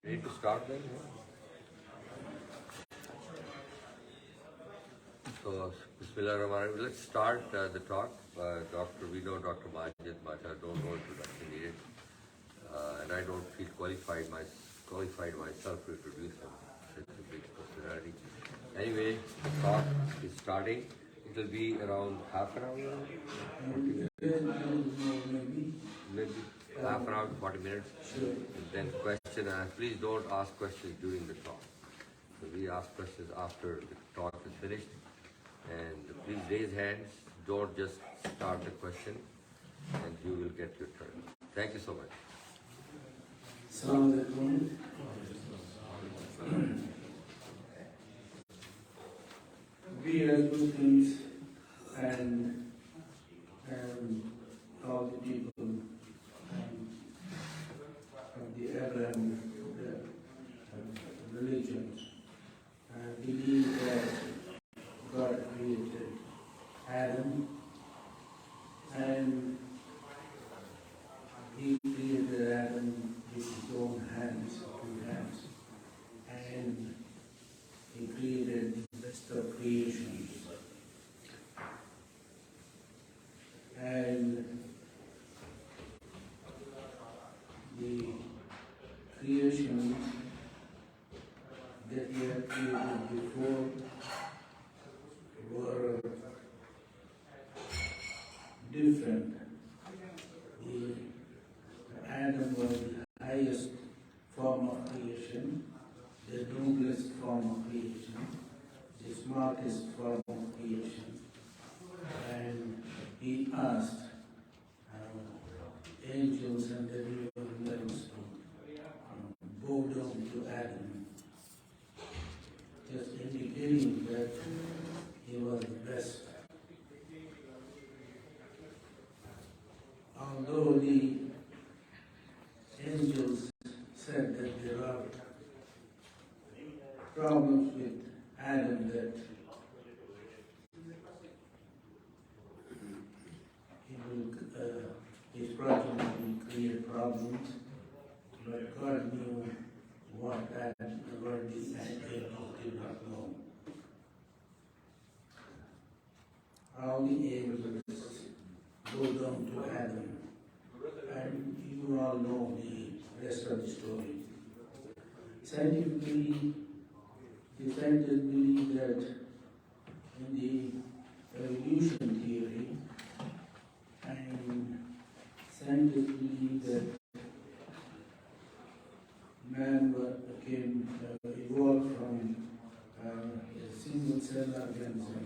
Ready to start then? So, Bismillahirrahmanirrahim. Let's start the talk. We know Dr. Majid much. I don't know introduction needed. And I don't feel qualified myself to introduce him. Such a big personality. Anyway, the talk is starting. It will be around half an hour, 40 minutes. Maybe half an hour to 40 minutes. And then question and please don't ask questions during the talk. So we ask questions after the talk is finished. And please raise hands. Don't just start the question and you will get your turn. Thank you so much. We as Muslims and all the people of the Abraham religions believe that God created Adam and he created Adam with his own hands, two hands, and he created the best of creations. And the creations that he had created before were different. Adam was the highest form of creation, the noblest form of creation, the smartest form of creation. And he asked angels and the human realms to bow down to Adam, just indicating that he was the best. Although the angels said that there are problems with Adam, that his progeny will create problems, but God knew what the angels did not know. All the angels go down to Adam, and you all know the rest of the story. Scientifically, the scientists believe that in the evolution theory, and scientists believe that man evolved from a single cell organism.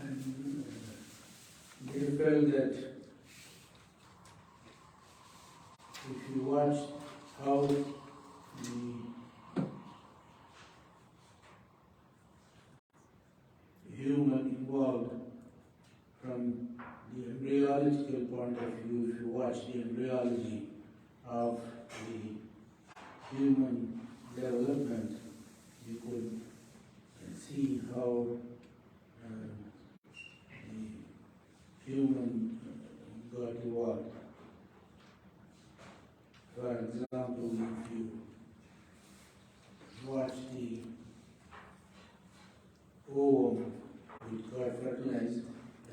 And they felt that if you watch how the human evolved from the embryological point of view, if you watch the embryology of the human development, you could see how the human got evolved. For example, if you watch the ovum, which got fertilized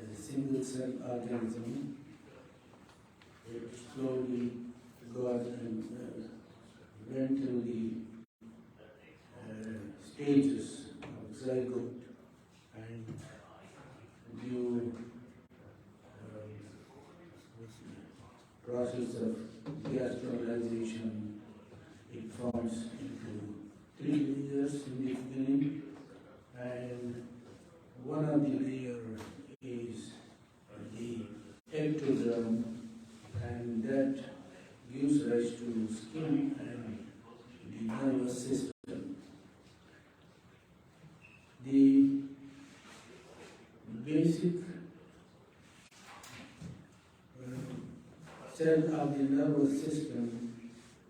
as a single cell organism, it slowly got went through the stages of zygote and due process of gastralization, it forms into 3 layers in the beginning, and one of the layers is the ectoderm, and that gives rise to skin and the nervous system. The basic cell of the nervous system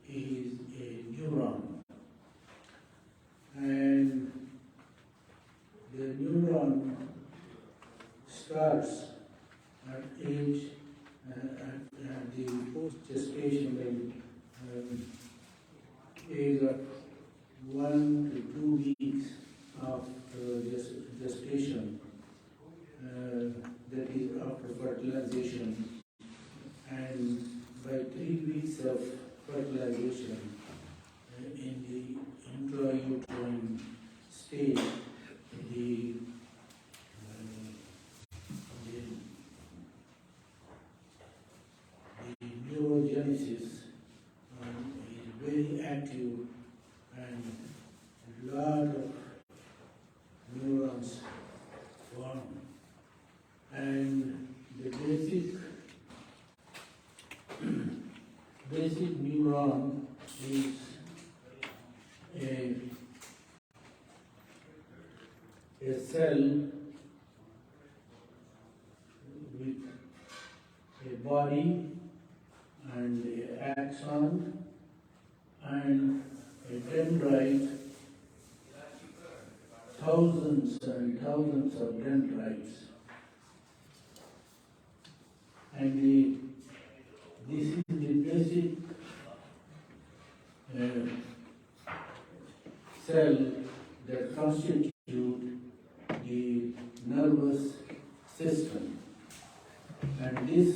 is a neuron, and the neuron starts at age at the post-gestation age of 1 to 2 weeks of gestation, that is after fertilization, and by 3 weeks of fertilization, in the intrauterine stage, the neurogenesis is very active, and a lot of neurons form. And the basic neuron is a cell with a body and an axon and a dendrite, thousands and thousands of dendrites. And this is the basic cell that constitutes the nervous system. And this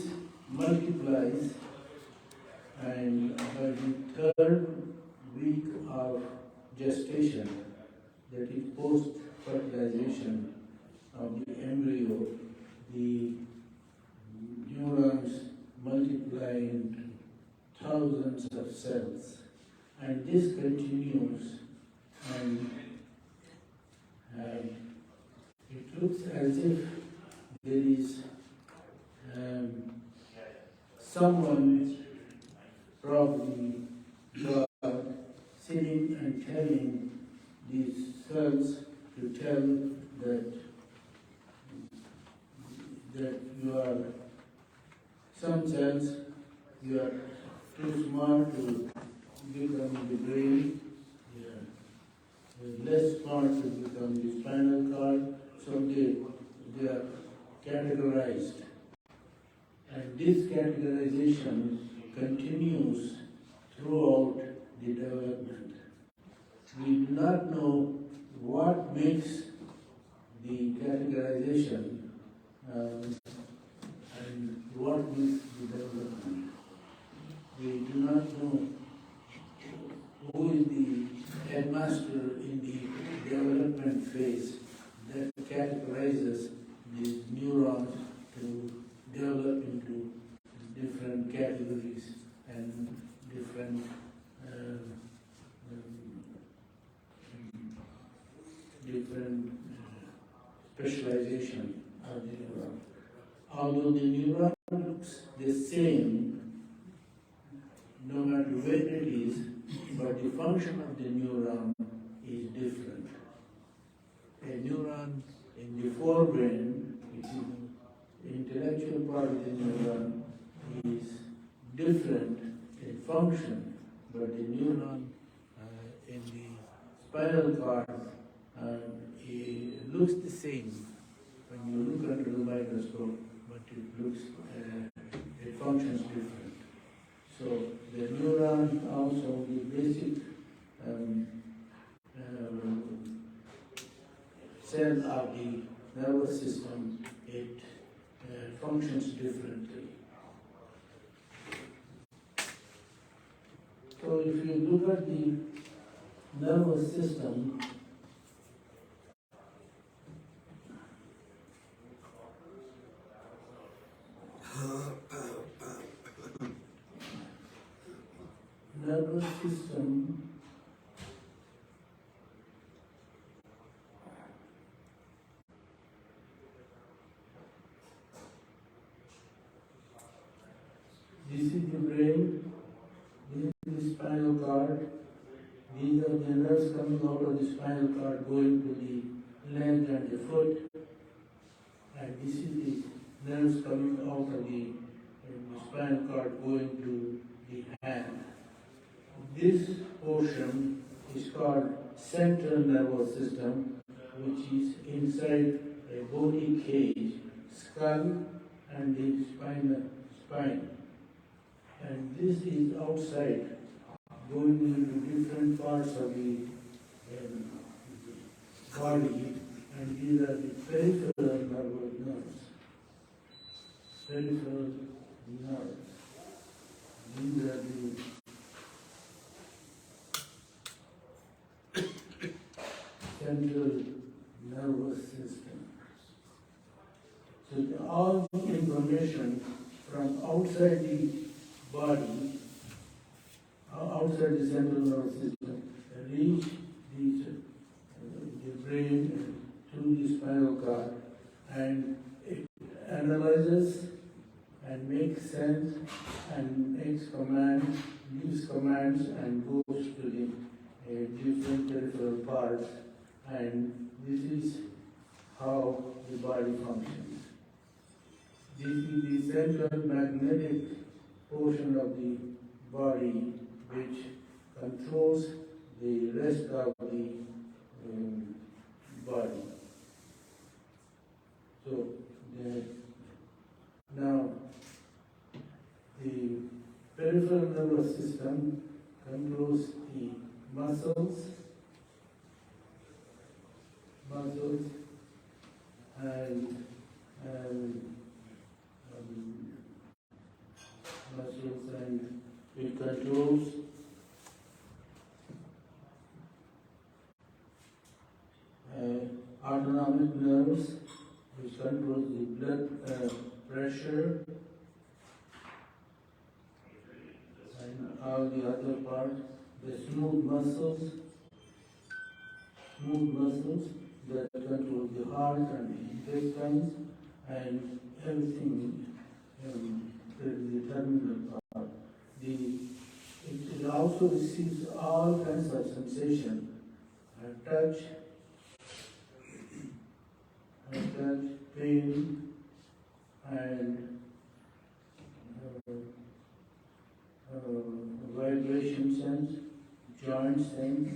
multiplies, and by the 3rd week of gestation, that is post-fertilization of the embryo, the neurons multiply into thousands of cells. And this continues, and it looks as if there is someone, probably God, sitting and telling these cells to tell that you are, some cells, you are too smart to become the brain, less smart to become the spinal cord, so they are categorized. And this categorization continues throughout the development. We do not know what makes the categorization and what makes the development. We do not know who is the headmaster in the development phase that categorizes these neurons to develop into different categories and different specialization of the neuron. Although the neuron looks the same, no matter where it is, but the function of the neuron is different. A neuron in the forebrain, which is the intellectual part of the neuron, is different in function, but the neuron in the spinal cord it looks the same when you look under the microscope, but it looks, it functions different. So the neuron, also the basic cell of the nervous system, it functions differently. So if you look at the nervous system, nervous system this is the brain, this is the spinal cord, these are the nerves coming out of the spinal cord going to the leg and the foot, and this is the nerves coming out of the spinal cord going to the hand. This portion is called central nervous system, which is inside a bony cage, skull and the spine. and this is outside, going into different parts of the body, and these are the peripheral nerves. Peripheral nerves. These are the central nervous system. So all the information from outside the body, outside the central nervous system, reach the brain through the spinal cord, and it analyzes and makes sense and makes commands, gives commands, and goes to the different peripheral parts, and this is how the body functions. This is the central magnetic portion of the body which controls the rest of the body. So now the peripheral nervous system controls the muscles and muscles, and it controls autonomic nerves, which controls the blood pressure and all the other parts, the smooth muscles that control the heart and the intestines and everything, the terminal part. It also receives all kinds of sensation, touch, pain, and vibration sense, joint sense,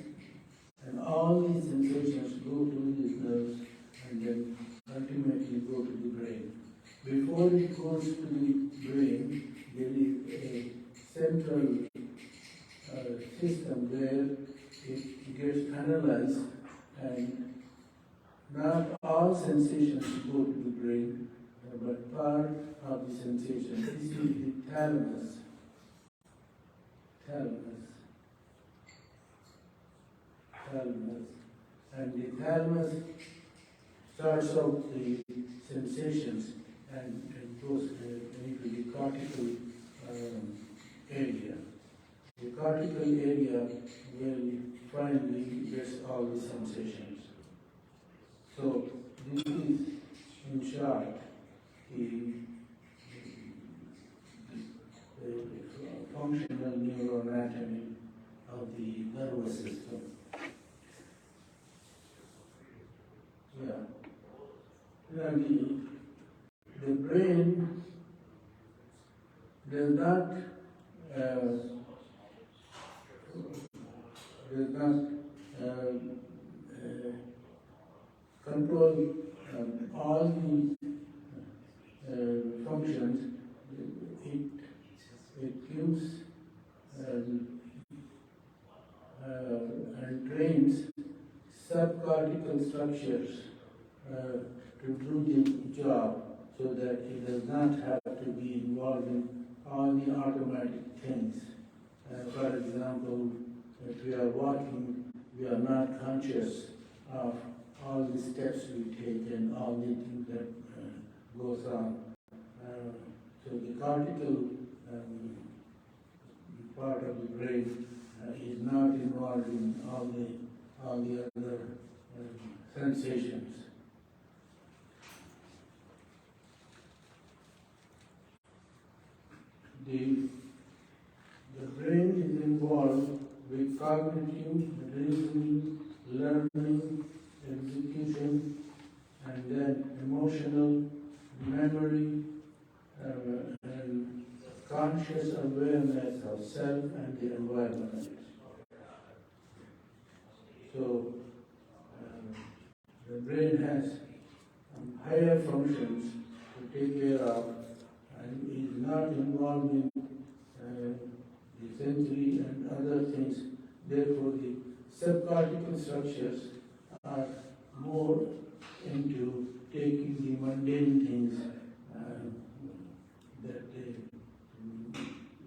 and all these sensations go to these nerves and then ultimately go to the brain. Before it goes to the brain, there is a central system where it gets analyzed, and not all sensations go to the brain, but part of the sensation. This is the thalamus. And the thalamus starts out the sensations and goes into the cortical area. The cortical area will finally get all the sensations. So this is, in short, the functional neuroanatomy of the nervous system. Now the brain does not control all the functions. It gives and trains subcortical structures to do the job, so that it does not have to be involved in all the automatic things. For example, if we are walking, we are not conscious of all the steps we take and all the things that goes on. So the cortical part of the brain is not involved in all the other sensations. The brain is involved with cognitive, reasoning, learning, execution, and then emotional, memory, and conscious awareness of self and the environment. So the brain has higher functions to take care of, and is not involved in the sensory and other things. Therefore, the subcortical structures are more into taking the mundane things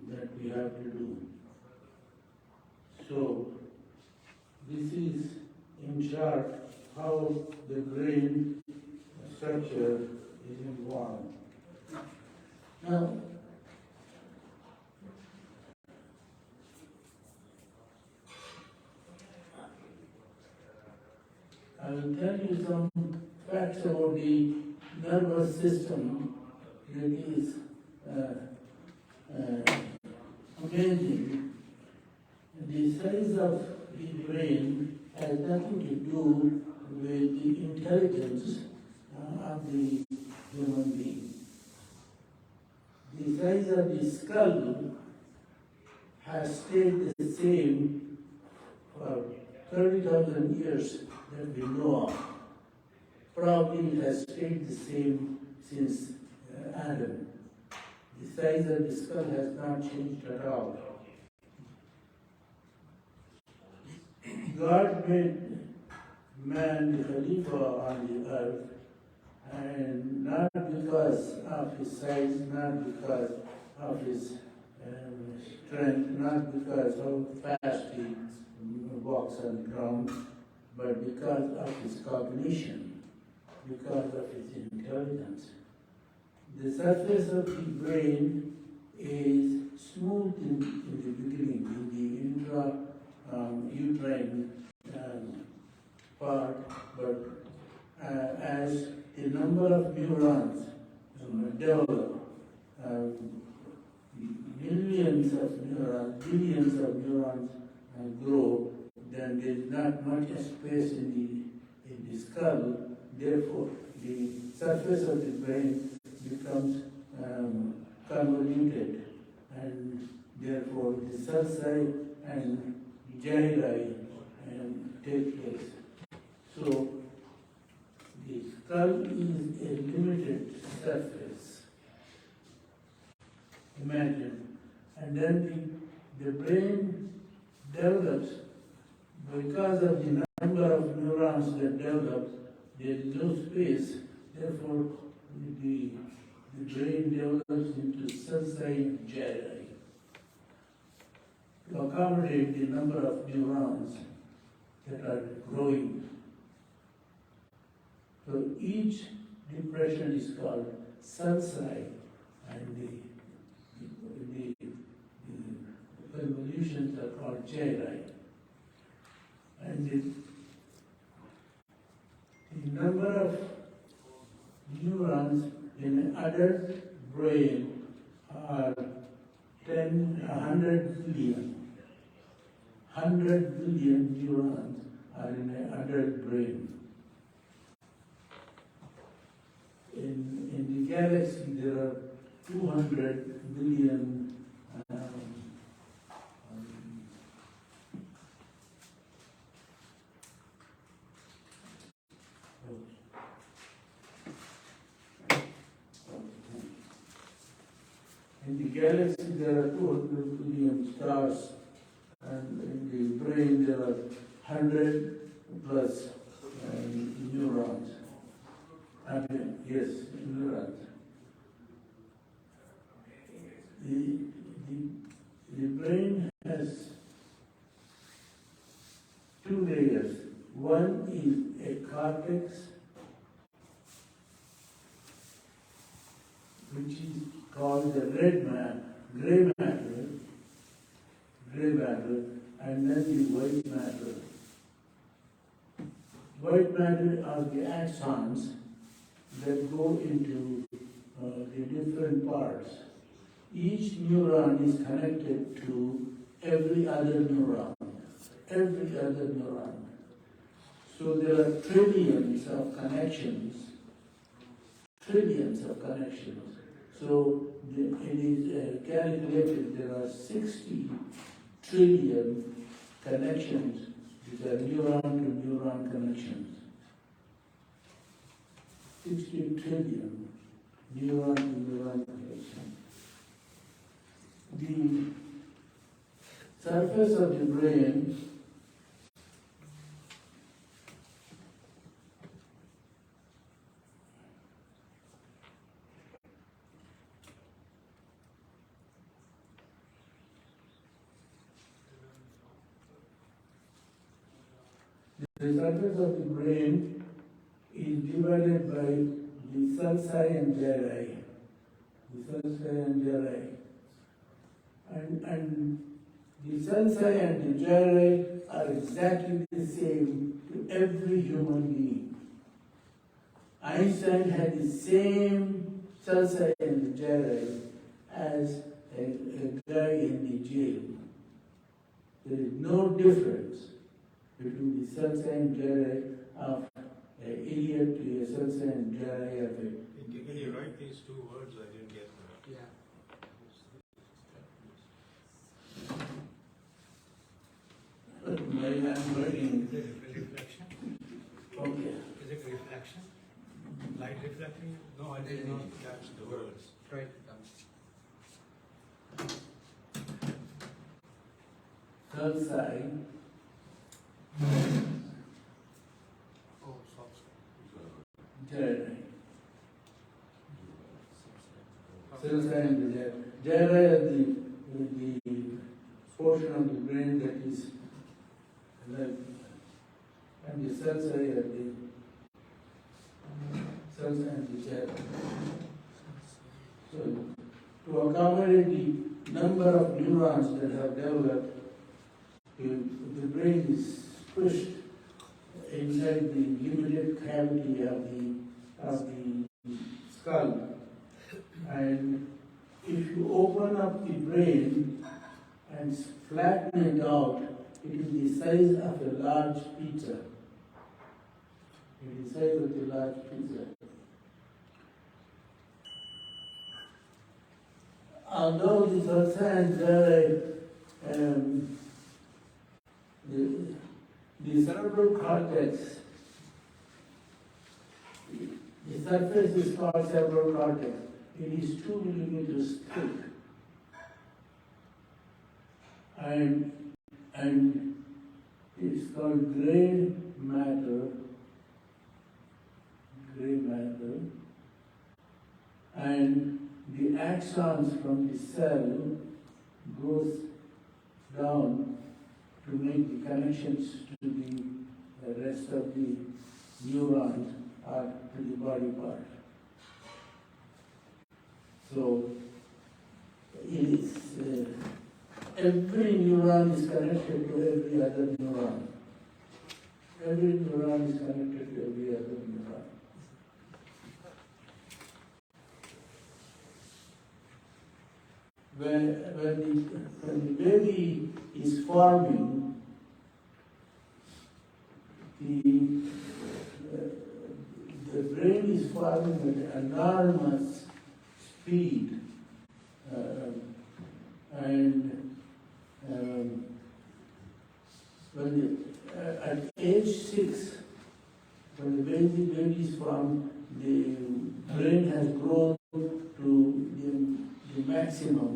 that we have to do. So, this is in short how the brain structure is involved. Now, I will tell you some facts about the nervous system that is amazing. The size of the brain has nothing to do with the intelligence of the human being. The size of the skull has stayed the same for 30,000 years that we know of. Probably it has stayed the same since Adam. The size of the skull has not changed at all. God made man the Khalifa on the earth, and not because of his size, not because of his strength, not because how fast he walks on the ground, but because of his cognition, because of his intelligence. The surface of the brain is smooth in the beginning, in the intrauterine part, but as the number of neurons develop, millions of neurons, billions of neurons grow, then there is not much space in the skull. Therefore, the surface of the brain becomes convoluted, and therefore the sulci and gyri take place. So the skull is a limited surface. Imagine, and then the brain develops because of the number of neurons that develop. There is no space. Therefore, the brain develops into sulci and gyri to accommodate the number of neurons that are growing. So each depression is called sulci, and the convolutions are called gyri. And the number of neurons in an adult brain are 100 billion. 100 billion neurons are in an adult brain. In the galaxy, there are 200 billion in the galaxy, there are 200 billion stars, and in the brain, there are 100 plus neurons. Yes, neurons. The brain has two layers. One is a cortex, which is called the gray matter, and then the white matter. White matter are the axons that go into the different parts. Each neuron is connected to every other neuron. So there are trillions of connections. So it is calculated there are 60 trillion connections. These are neuron-to-neuron connections. 60 trillion neuron-to-neuron connections. The surface of the brain is divided by the sulci and gyri. And the sulci and the gyri are exactly the same to every human being. Einstein had the same sulci and the gyri as a guy in the jail. There is no difference between the sulci and gyri of an idiot to a sulci and gyri of a... Can you write these two words? I didn't get them. Yeah. I'm writing. Is it reflection? Okay. Is it reflection? Light reflecting? No, I did not catch the words. Try it down. Sulci Oh, soft. gyri. Sulci and gyri. Gyri is the portion of the brain that is alive, and the sulci are the sulci and the gyri. So, to accommodate the number of neurons that have developed, the brain is pushed inside the limited cavity of the skull. And if you open up the brain and flatten it out, it is the size of a large pizza. It is the size of a large pizza. Although the sulci and gyri, the cerebral cortex, the surface is called cerebral cortex. It is 2 millimeters thick. And it's called gray matter. And the axons from the cell goes down to make the connections to the rest of the neurons or to the body part. So it is every neuron is connected to every other neuron. Every neuron is connected to every other neuron. When the baby is forming, the brain is forming at enormous speed, at age 6, when the baby is formed, the brain has grown to the maximum,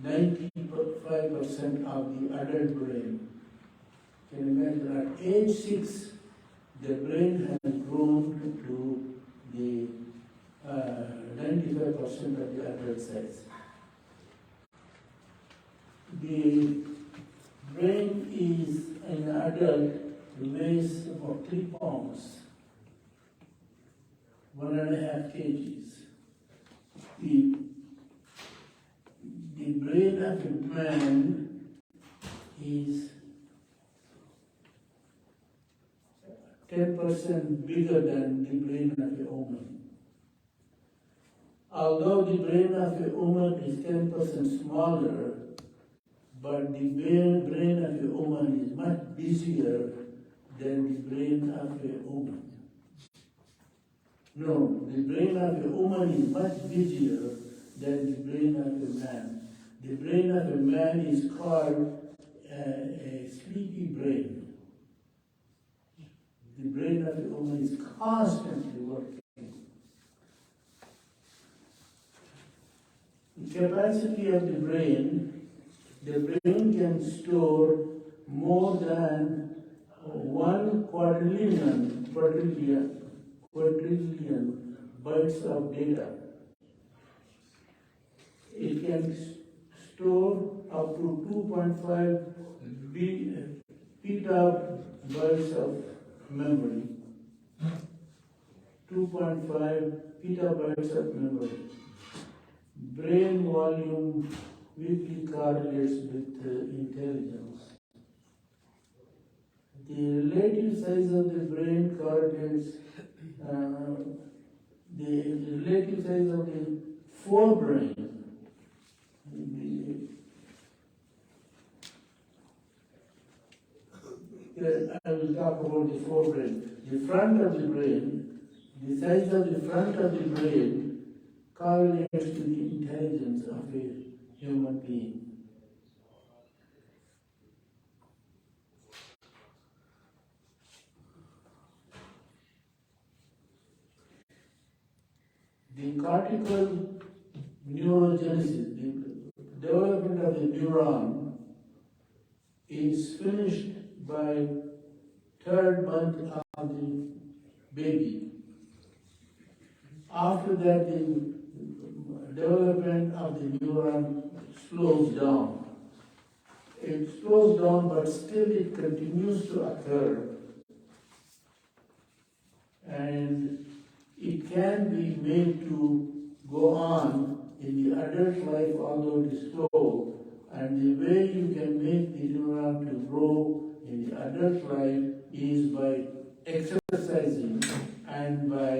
95% of the adult brain. Can you imagine at age 6, the brain has grown to the 95% of the adult size. The brain is, in an adult, weighs about 3 pounds, 1.5 kgs. The brain of a man is 10% bigger than the brain of a woman. Although the brain of a woman is 10% smaller, but the brain of a woman is much busier than the brain of a woman. No, the brain of a woman is much busier than the brain of a man. The brain of a man is called a sleepy brain. The brain of a woman is constantly working. capacity of the brain can store more than 1 quadrillion bytes of data. It can store up to 2.5 petabytes of memory. 2.5 petabytes of memory. Brain volume weakly correlates with intelligence. The relative size of the brain correlates the relative size of the forebrain. I will talk about the forebrain. The front of the brain, the size of the front of the brain correlates to the intelligence of a human being. The cortical neurogenesis, the development of the neuron, is finished by third month of the baby. After that, the development of the neuron slows down. It slows down, but still it continues to occur. And it can be made to go on in the adult life, although it is slow. And the way you can make the neuron to grow in the adult life is by exercising and by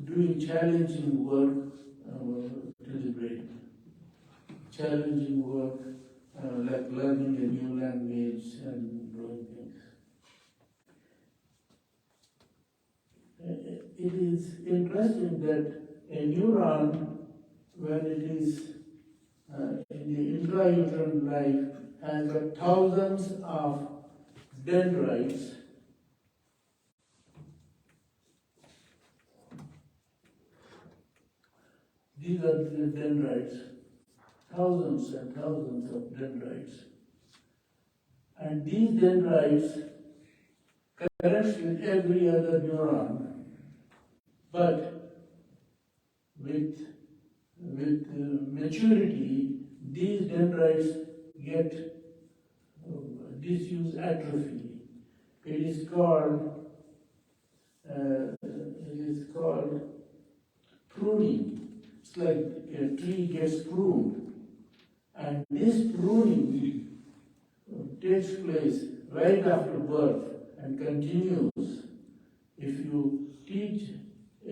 doing challenging work to the brain. Challenging work like learning a new language and doing things. It is interesting that a neuron, when it is in the intrauterine life, has got thousands of dendrites. These are the dendrites, thousands and thousands of dendrites. And these dendrites connect with every other neuron, but with maturity, these dendrites get disuse atrophy. It is called pruning. It's like a tree gets pruned, and this pruning takes place right after birth and continues. If you teach a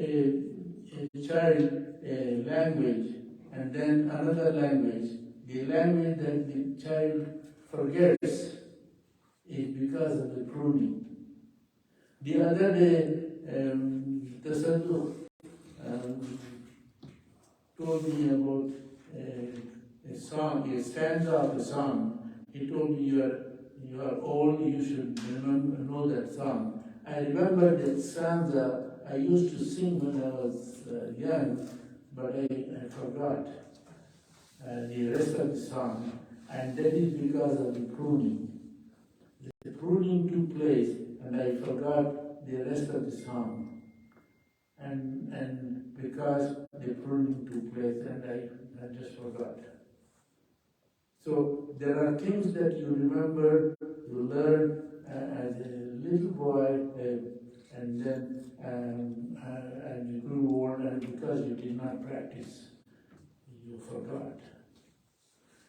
child a language and then another language, the language that the child forgets is because of the pruning. The other day, the Sadhu told me about a song, a stanza of a song. He told me, you are old, you should know that song. I remember that stanza I used to sing when I was young, but I forgot the rest of the song, and that is because of the pruning. The pruning took place, and I forgot the rest of the song, and because the pruning took place, and I just forgot. So there are things that you remember, you learn as a little boy, and then as you grew old, and because you did not practice, you forgot.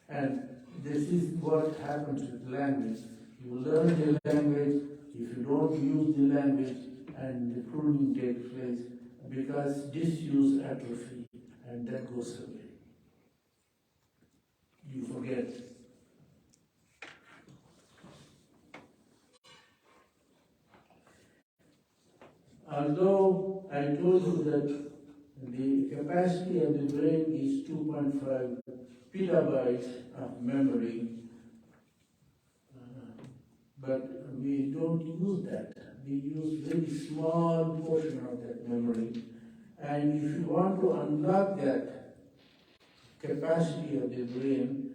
And this is what happens with language. You learn the language, if you don't use the language, and the pruning takes place, because disuse atrophy, and that goes away. You forget. Although I told you that the capacity of the brain is 2.5 petabytes of memory, but we don't use that. We use very small portion of that memory. And if you want to unlock that, capacity of the brain,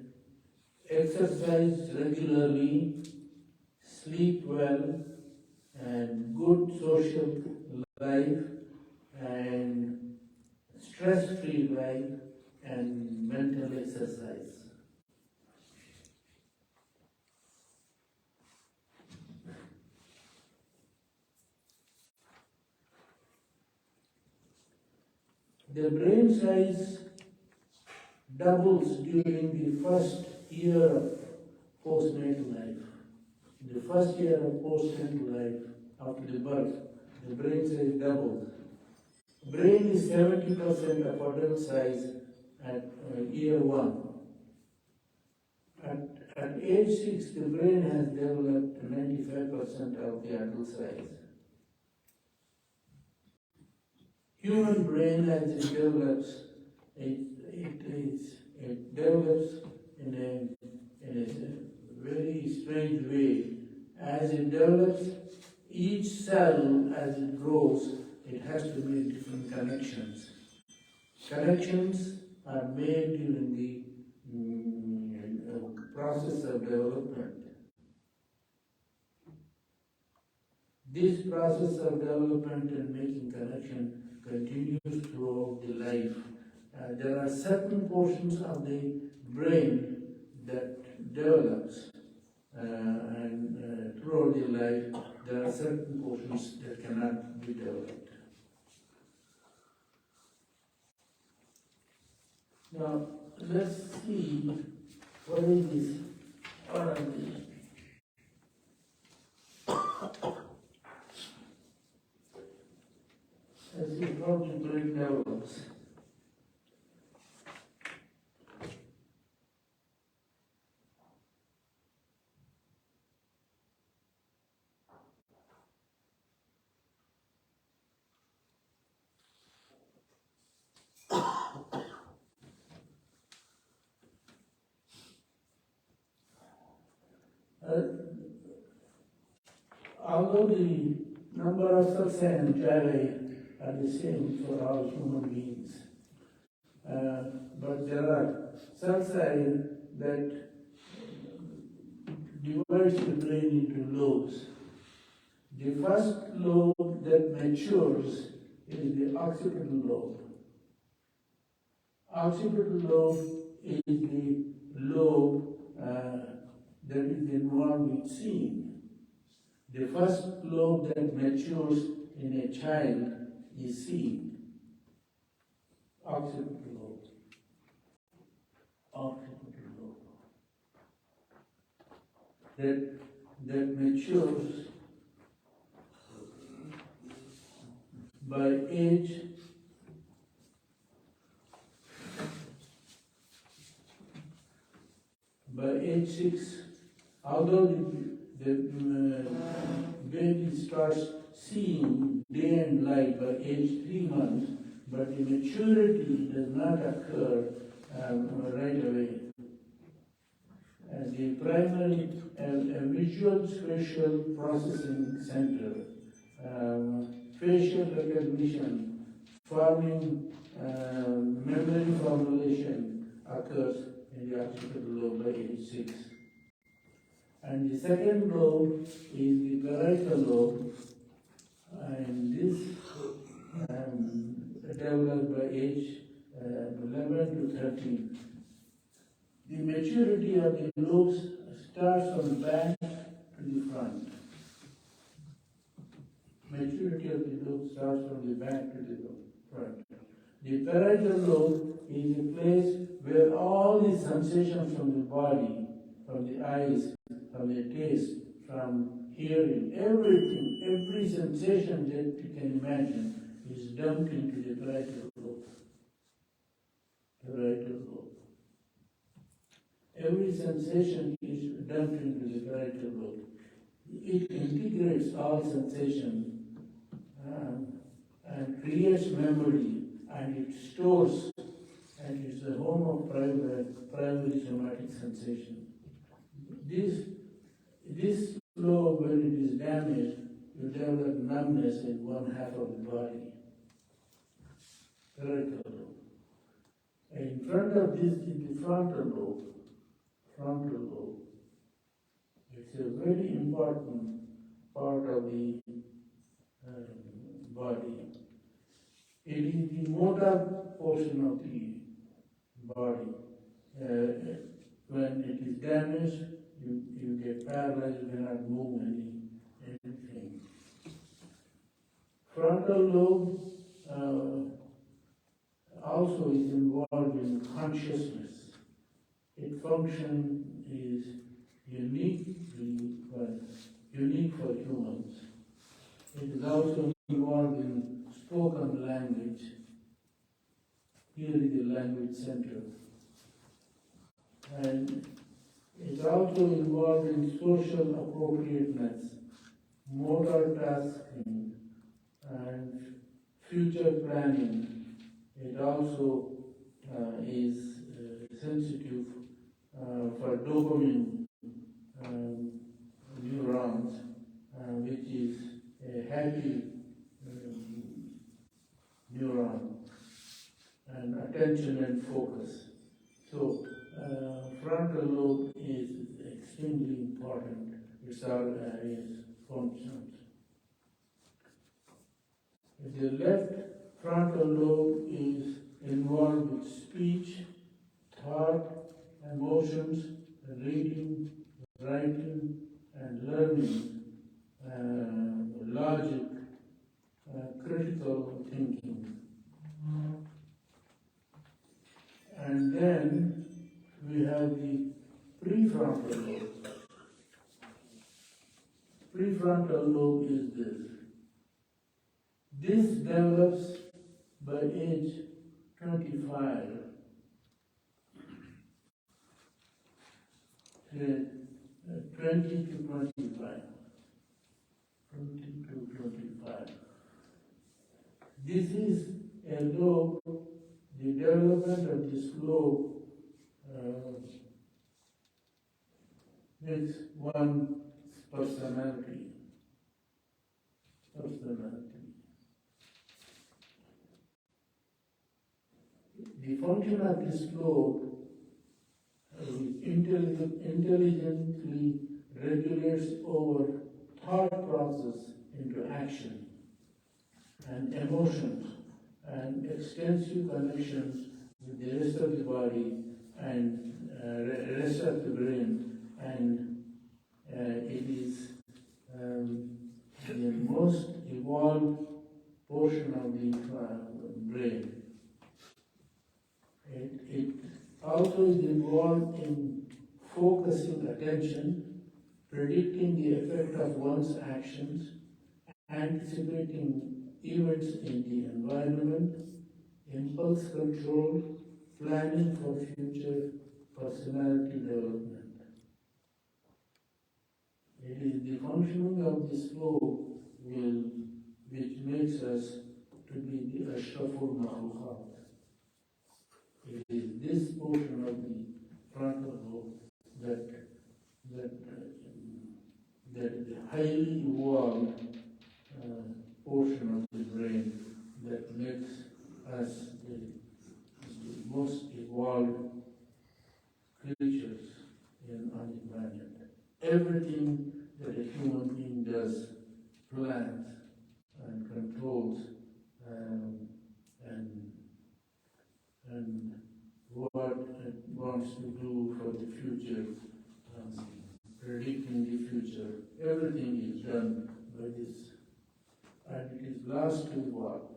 exercise regularly, sleep well, and good social life, and stress-free life, and mental exercise. The brain size doubles during the first year of postnatal life. In the first year of postnatal life, after the birth, the brain size doubles. Brain is 70% of adult size at year 1. At age 6, the brain has developed 95% of the adult size. Human brain, as it develops, it develops in a very strange way. As it develops, each cell, as it grows, it has to make different connections. Connections are made during the process of development. This process of development and making connection continues throughout the life. There are certain portions of the brain that develops, and throughout the life, there are certain portions that cannot be developed. Now, let's see what is this. What are these? Let's see how the brain develops. Although the number of cells and gyri are the same for all human beings, but there are cell size that divides the brain into lobes. The first lobe that matures is the occipital lobe. Occipital lobe is the lobe that is involved with seeing. The first lobe that matures in a child is seeing. Occipital lobe. Occipital lobe. That matures by age 6, although the baby starts seeing day and light by age 3 months, but the maturity does not occur right away. The primary visual spatial processing center, facial recognition, forming memory formulation occurs in the occipital lobe by age 6. And the second lobe is the parietal lobe, and this develops by age 11 to 13. The maturity of the lobes starts from the back to the front. Maturity of the lobe starts from the back to the front. The parietal lobe is a place where all the sensations from the body, from the eyes, from the taste, from hearing, everything, every sensation that you can imagine is dumped into the parietal lobe. Parietal lobe. Every sensation is dumped into the parietal lobe. It integrates all sensation and creates memory, and it stores, and is the home of primary somatic sensation. This lobe, when it is damaged, you develop numbness in one half of the body. Parietal lobe. In front of this is the frontal lobe. Frontal lobe. It's a very important part of the body. It is the motor portion of the body. When it is damaged, you get paralyzed, you cannot move anything. Frontal lobe also is involved in consciousness. Its function is unique for humans. It is also involved in spoken language. Here is the language center. And it's also involved in social appropriateness, motor tasking, and future planning. It also is sensitive for dopamine neurons, which is a happy neuron, and attention and focus. So, frontal lobe is extremely important. It's our functions. The left frontal lobe is involved with speech, thought, emotions, reading, writing, and learning, logic, critical thinking. And then we have the prefrontal lobe. Prefrontal lobe is this. This develops by age 25. 20 to 25. 20 to 25. This is a lobe, the development of this lobe makes one's personality. The function of this lobe intelligently regulates our thought process into action and emotions and extensive connections with the rest of the body and rest of the brain, and it is the most evolved portion of the brain. It also is involved in focusing attention, predicting the effect of one's actions, anticipating events in the environment, impulse control, planning for future personality development. It is the functioning of this flow which makes us to be the Ashraful Makhluqat. It is this portion of the frontal lobe that is the highly evolved portion of the brain that makes us the most evolved creatures on the planet. Everything that a human being does, plans and controls, and what it wants to do for the future, predicting the future, everything is done by this. And it is last to evolve.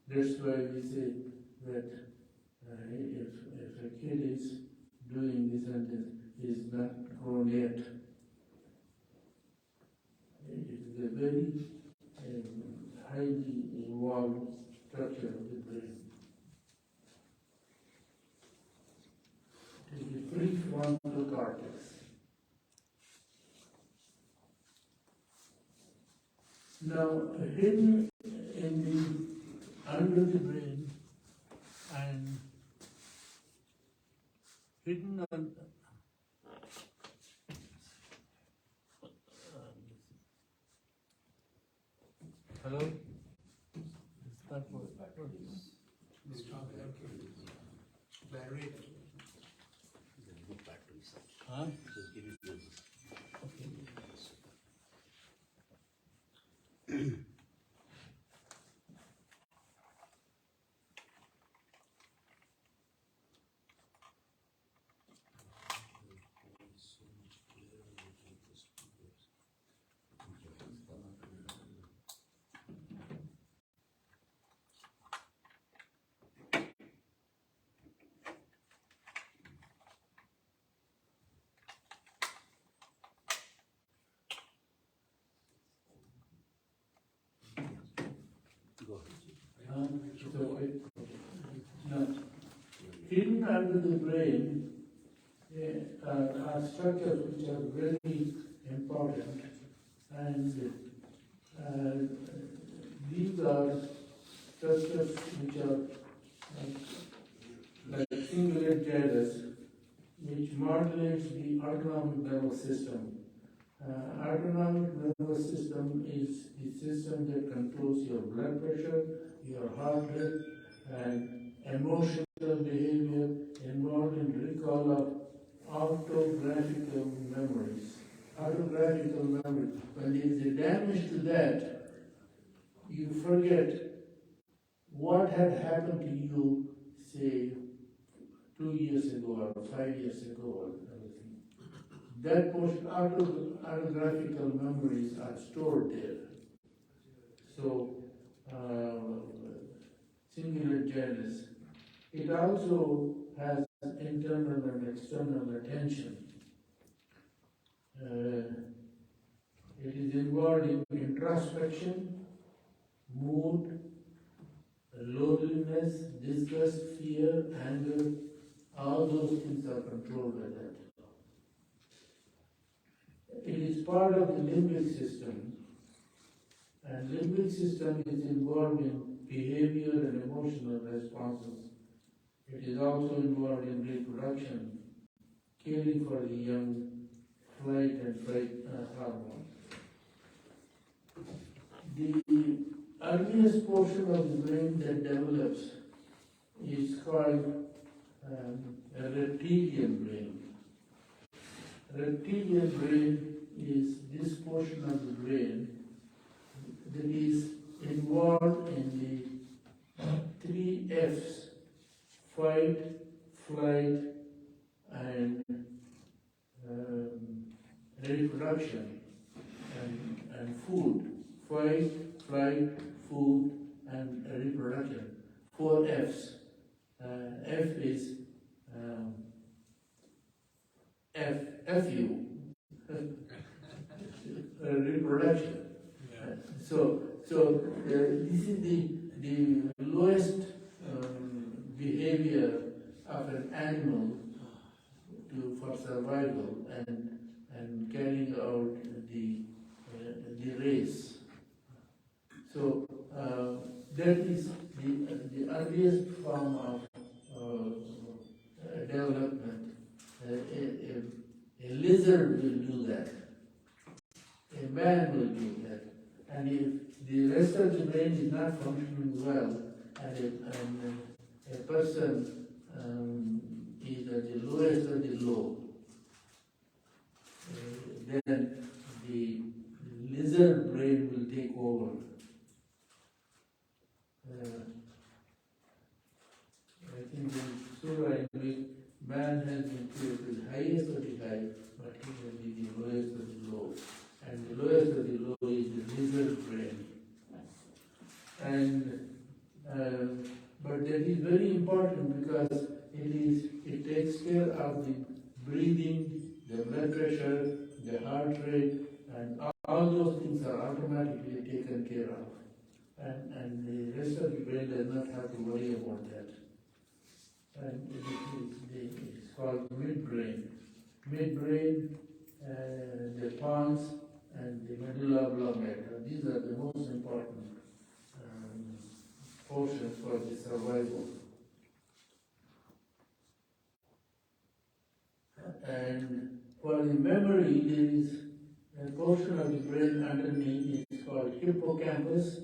That's why we say that if a kid is doing this and this, he is not grown yet. It is a very highly evolved structure of the brain. It is the prefrontal cortex. Now, hidden under the brain and hidden on hello? Is that what? battery. Go back to research. Huh? Just give it to us. Go ahead. It's okay. Now, hidden under the brain are structures which are very important, and these are structures which are like cingulate gyrus, which modulates the autonomic nervous system. Autonomic nervous system is the system that controls your blood pressure, your heart rate, and emotional behavior involved in recall of autographical memories. Autographical memory. When there is a damage to that, you forget what had happened to you, say, 2 years ago or 5 years ago or everything. That portion, autographical memories are stored there. So, singular gyrus. It also has internal and external attention. It is involved in introspection, mood, loneliness, disgust, fear, anger. All those things are controlled by that. It is part of the limbic system, and limbic system is involved in behavior and emotional responses. It is also involved in reproduction, caring for the young, flight and fright hormone. The earliest portion of the brain that develops is called a reptilian brain. Reptilian brain is this portion of the brain that is involved in the 3 F's: fight, flight, and reproduction, and food. Fight, flight, food, and reproduction. 4 F's. F is FU, reproduction. So this is the lowest behavior of an animal for survival and carrying out the race. So that is the earliest form of development. A lizard will do that. A man will do that. And if the rest of the brain is not functioning well, and a person is at the lowest of the low, then the lizard brain will take over. I think in Surah in which man has been created the highest of the high, but he will be the lowest of the low. And the lowest of the low is the lizard brain. And but that is very important because it takes care of the breathing, the blood pressure, the heart rate, and all those things are automatically taken care of. And the rest of the brain does not have to worry about that. And it's called midbrain. Midbrain, the pons, and the medulla oblongata. These are the most important portions for the survival. And for the memory, there is a portion of the brain underneath. It's called hippocampus,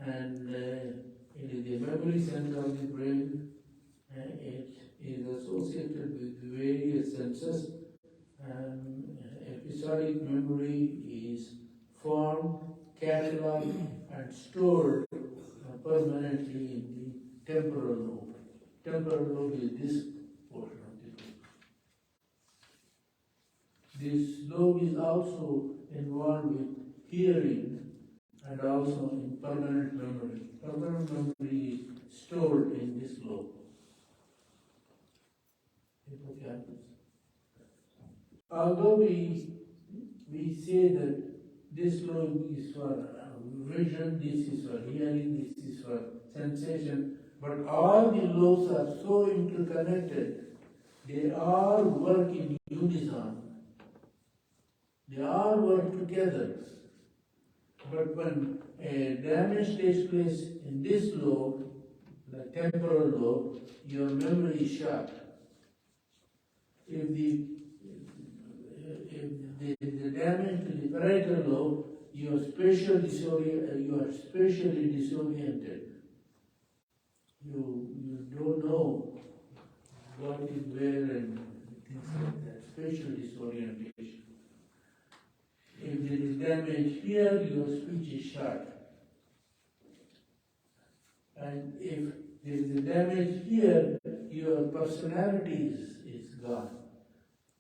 and it is the memory center of the brain. is associated with various senses, and episodic memory is formed, cataloged, and stored permanently in the temporal lobe. Temporal lobe is this portion of the lobe. This lobe is also involved with hearing and also in permanent memory. Permanent memory is stored in this lobe. Hippocampus. Although we say that this lobe is for vision, this is for hearing, this is for sensation, but all the lobes are so interconnected, they all work in unison. They all work together. But when a damage takes place in this lobe, the temporal lobe, your memory is shot. If the damage to the parietal lobe, you are spatially disoriented. You don't know what is where and things like that. Spatial disorientation. If there is damage here, your speech is short. And if there is a damage here, your personality is gone.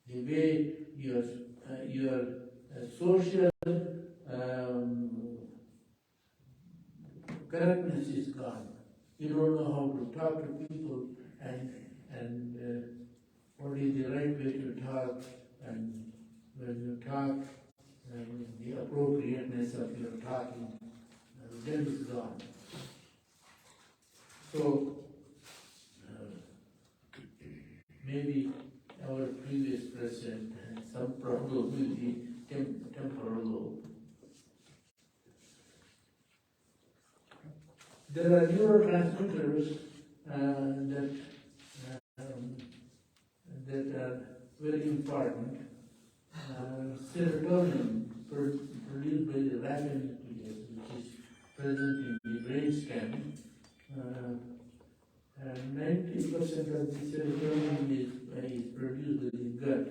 The way your social correctness is gone. You don't know how to talk to people and what is the right way to talk, and when you talk, the appropriateness of your talking, that is gone. So, maybe our previous president had some problem with the temporal lobe. There are neurotransmitters that are very important. Serotonin produced by the rapid nucleus, which is present in the brainstem, and 90% of the serotonin is produced in the gut,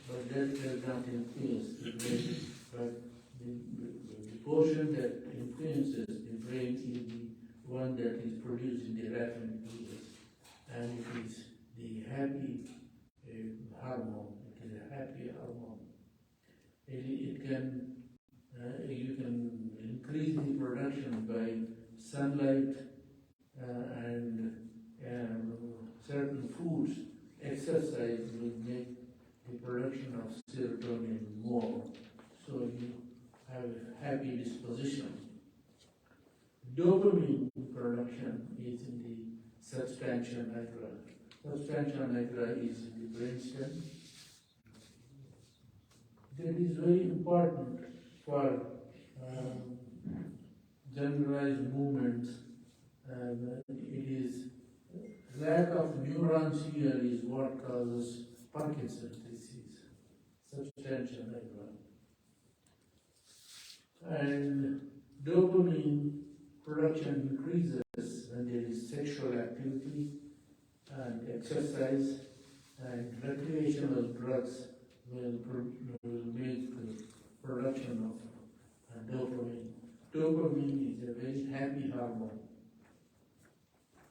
but that does not influence the brain. But the portion that influences the brain is the one that is produced in the rapid nucleus, and it is the happy hormone. It is a happy hormone. You can increase the production by sunlight and certain foods. Exercise will make the production of serotonin more, so you have a happy disposition. Dopamine production is in the substantia nigra. Substantia nigra is in the brainstem. That is very important for generalized movements. It is lack of neurons here is what causes Parkinson's disease. Substantia nigra. And dopamine production increases when there is sexual activity and exercise, and recreational drugs will make the production of dopamine. Dopamine is a very happy hormone.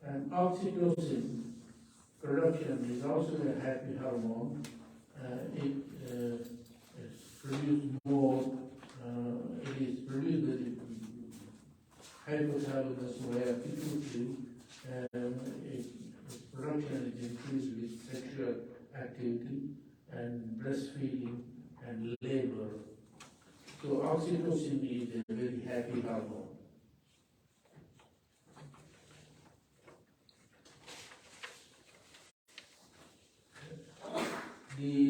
And oxytocin production is also a happy hormone. It is produced more. It is produced by the hypothalamus via pituitary. Its production is increased with sexual activity and breastfeeding and labor. So oxytocin is a very happy hormone. The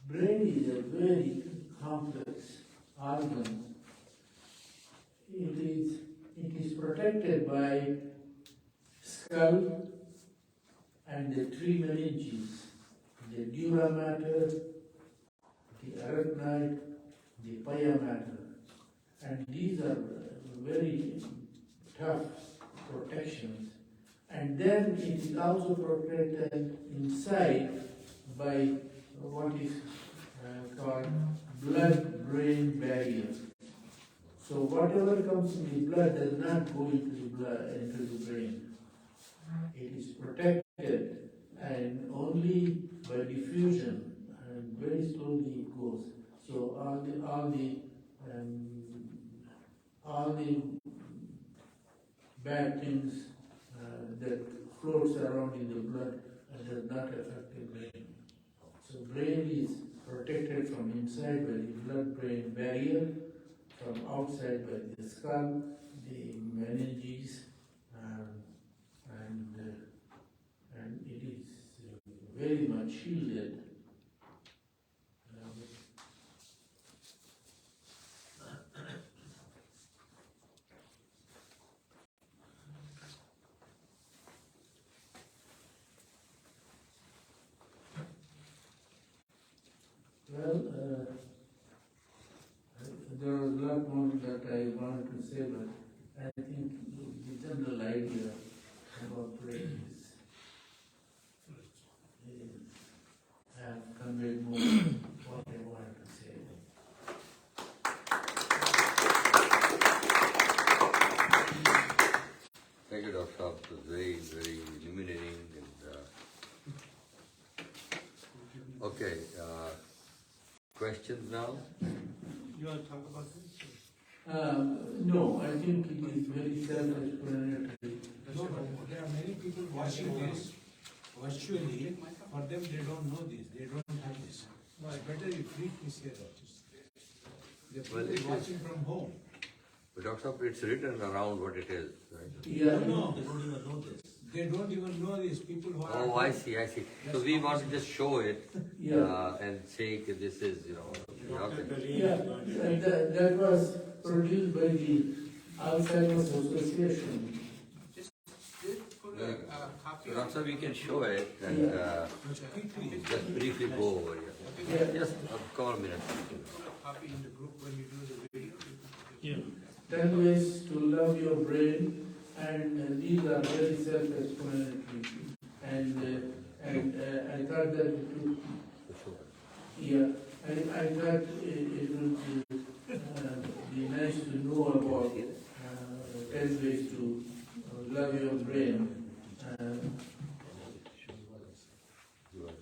brain is a very complex organ. It is protected by skull and the three meninges, the dura mater, the arachnoid, the pia mater. And these are very tough protections, And then it is also protected inside by what is called blood-brain barrier. So whatever comes in the blood does not go into the blood, into the brain. It is protected and only by diffusion and very slowly it goes. So all the bad things that floats around in the blood does not affect the brain. So brain is protected from inside by the blood-brain barrier, from outside by the skull, the meninges, and it is very much shielded. Well, there was a lot more that I wanted to say, but I think the general idea about prayer is I have conveyed more what I wanted to say. Thank you, Dr. Saab. It was very, very illuminating. Okay, questions now? You want to talk about this? No, I think it is very self-explanatory. No, there are many people watching this virtually. For them, they don't know this. They don't have this. No, it's better you briefly say that. The Well, people it is- watching from home. But Dr. Saab, it's written around what it is, right? Yeah, No, They don't even know this. they don't even know these people who are. Oh, I see, I see. So we want to just show it yeah. and say that this is, okay. Yeah, and that was produced by the Alzheimer's Association. Put Very a good. copy. So Dr. Saab, we can show it and Quickly. just briefly go over here. Yeah. Just a couple of minutes. Copy in the group when you do the video. Yeah. 10 ways to love your brain, and these are very self-explanatory. And I thought that it would, yeah, I thought it would be nice to know about 10 ways to love your brain.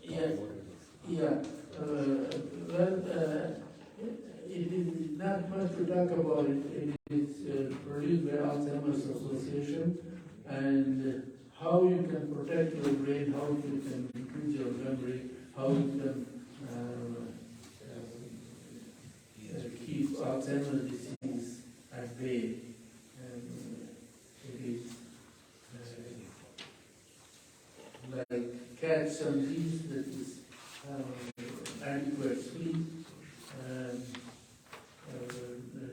Yeah. It is not much to talk about. It is produced by Alzheimer's Association, and how you can protect your brain, how you can increase your memory, how you can keep Alzheimer's disease at bay. And it is like catch some disease that is adequate sleep, and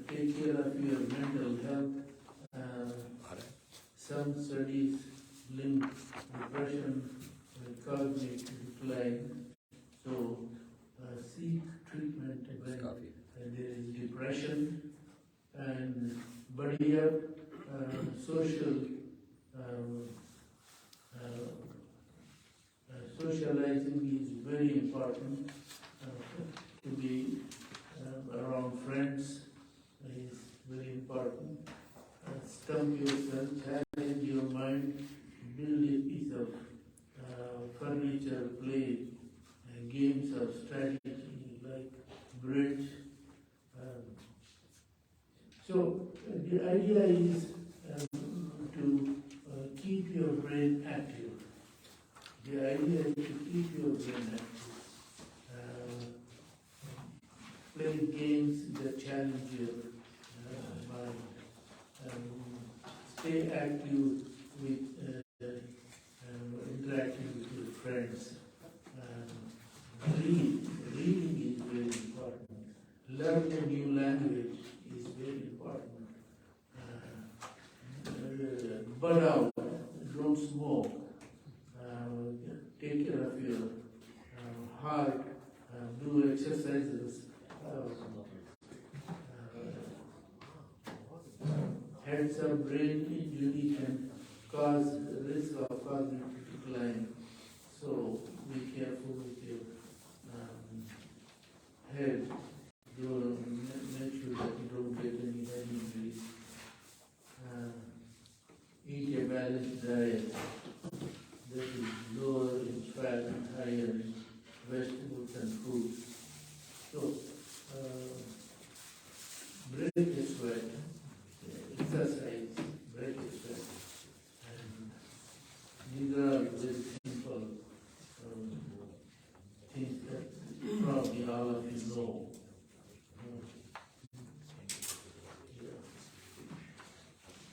take care of your mental health. Some studies link depression with cognitive decline. So seek treatment when there is depression, and buddy up, socializing is very important. To be around friends is very important. Stump yourself, challenge your mind, build a piece of furniture, play games of strategy like bridge. So the idea is to keep your brain active. The idea is to keep your brain active. Play games that challenge your mind. Stay active with interacting with your friends. Reading is very important. Learn a new language is very important. Bud out, don't smoke. Take care of your heart. Do exercises. Heads up brain injury can cause the risk of further decline. So be careful with your head. Make sure that you don't get any head injuries. Eat a balanced diet that is lower in fat and higher in vegetables and fruits. So, break a sweat, exercise, break a sweat. And these are very simple things that probably all of you know.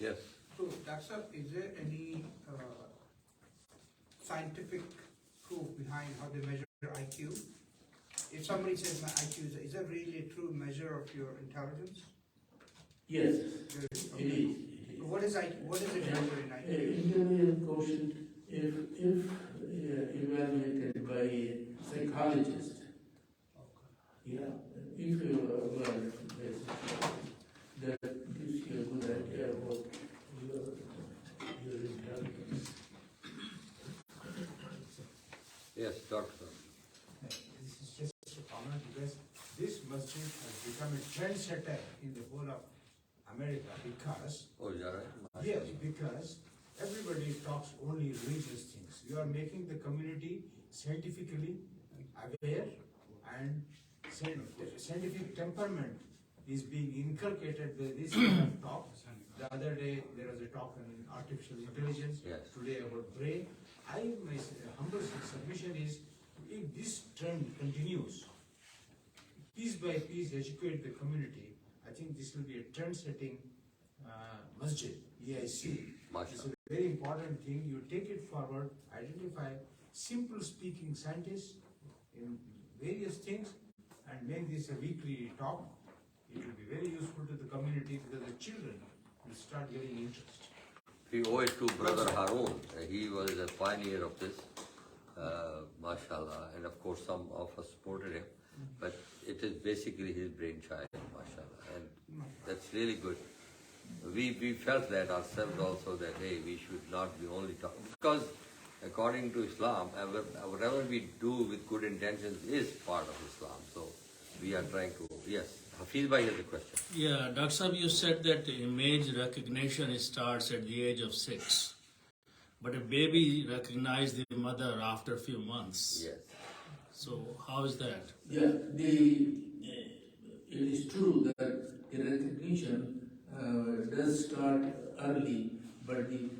Yes. So, Doctor, is there any scientific proof behind how they measure IQ? If somebody says my IQ is that really a true measure of your intelligence? Yes, There is, it okay. is. What is IQ? What is it measure in IQ? Intelligence quotient, if evaluated by a psychologist, yeah, if you were that gives you a good idea about your intelligence. Yes, Doctor. This is just a comment because this masjid has become a trendsetter in the whole of America because, Oh, is that right? yes, because everybody talks only religious things. You are making the community scientifically aware and scientific temperament is being inculcated by this kind of talk. The other day there was a talk on artificial intelligence. Yes. Today about brain. My humble submission is, if this trend continues, piece by piece educate the community, I think this will be a trend-setting masjid, EIC. It's a very important thing. You take it forward, identify simple speaking scientists in various things, and make this a weekly talk. It will be very useful to the community because the children will start getting interest. We owe it to Brother Harun. He was a pioneer of this, mashallah, and of course some of us supported him. But it is basically his brainchild, mashallah, and that's really good. We felt that ourselves also, that hey, we should not be only talking, because according to Islam, whatever we do with good intentions is part of Islam. So we are trying to, yes. Hafiz Bhai has a question. Yeah, Dr. Saab, you said that image recognition starts at the age of 6. But a baby recognizes the mother after a few months. Yes. So how is that? Yeah, it is true that the recognition does start early, but the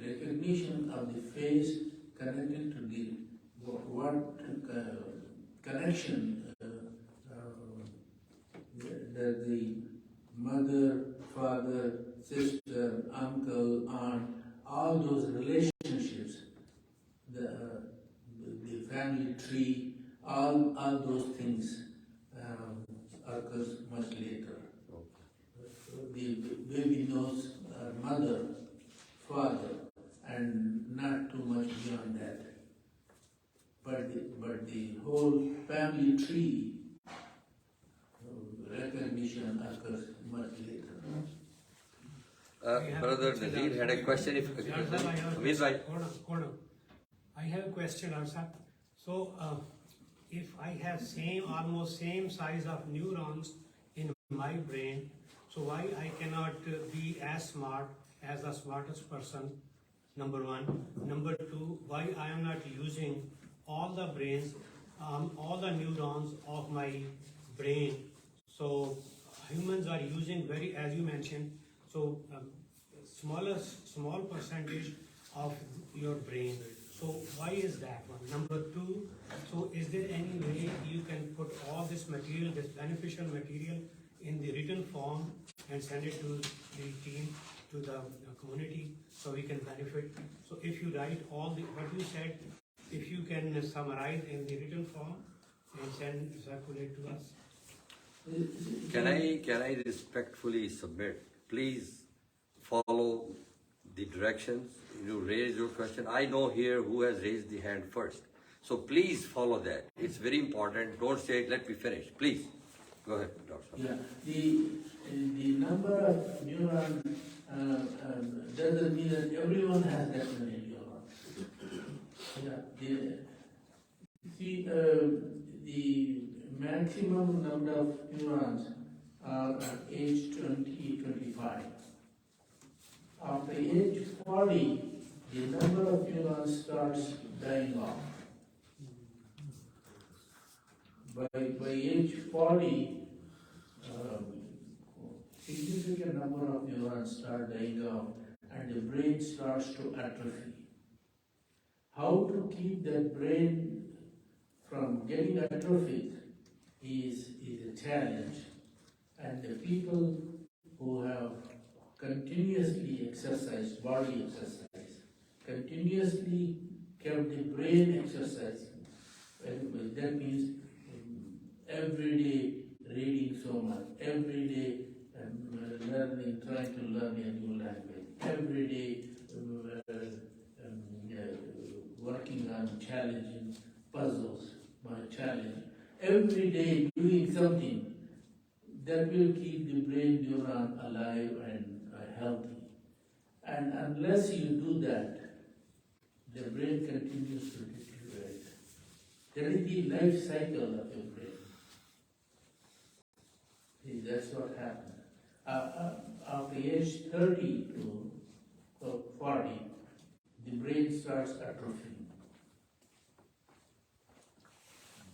recognition of the face connected to the connection that the mother, father, sister, uncle, aunt, all those relationships, the family tree, all those things occurs much later. The baby knows mother, father, and not too much beyond that. But the whole family tree recognition occurs much later. Brother Nazir had a question. Hafiz Bhai. Hold on. I have a question, Arsa. So, if I have almost same size of neurons in my brain, so why I cannot be as smart as the smartest person? Number one. Number two, why I am not using all the brains, all the neurons of my brain? So humans are using as you mentioned, so small percentage of your brain. So why is that one? Number two, so is there any way you can put all this material, this beneficial material, in the written form and send it to the team, to the community, so we can benefit? So if you write all what you said, if you can summarize in the written form and circulate to us. Can I respectfully submit? Please follow the directions. You raise your question. I know here who has raised the hand first. So please follow that. It's very important. Don't say, let me finish. Please. Go ahead, Dr. Yeah, the number of neurons doesn't mean that everyone has that many neurons. The maximum number of neurons are at age 20-25. After age 40, the number of neurons starts dying off. By age 40, significant number of neurons start dying off and the brain starts to atrophy. How to keep that brain from getting atrophied is a challenge. And the people who have continuously exercised, body exercise, continuously kept the brain exercising, that means every day reading so much, every day learning, trying to learn a new language, every day working on challenging puzzles, every day doing something that will keep the brain neuron alive and healthy. And unless you do that, the brain continues to deteriorate. That is the life cycle of your brain. See, that's what happens. After age 30 to 40, the brain starts atrophying.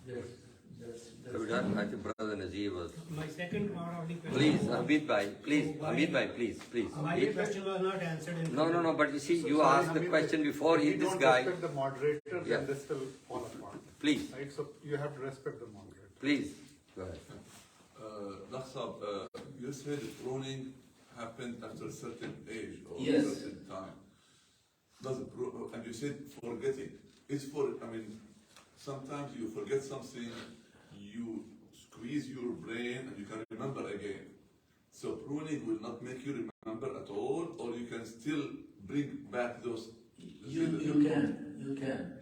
Have you done? I think Brother Nazir was. My second part of the question. Please, Hamid Bhai, please, Hamid Bhai, please. My question was not answered in. No, but you see, you asked the question before this guy. Respect the moderator, Yeah. then this will fall apart. Please, Right, so you have to respect the moderator. please, go ahead. Dr. Saab, you said pruning happened after a certain age or Yes. a certain time. And you said forgetting. Sometimes you forget something, you squeeze your brain and you can remember again. So pruning will not make you remember at all, or you can still bring back those. You can.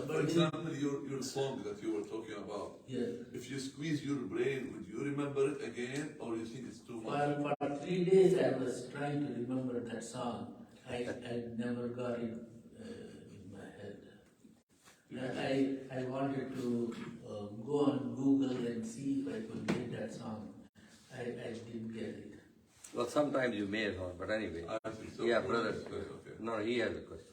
For example, your song that you were talking about. Yes. If you squeeze your brain, would you remember it again, or you think it's too much? For 3 days I was trying to remember that song. I never got it in my head. I wanted to go on Google and see if I could get that song. I didn't get it. Well, sometimes you may have not, but anyway. I think so. Yeah, brother. Okay. No, he has a question.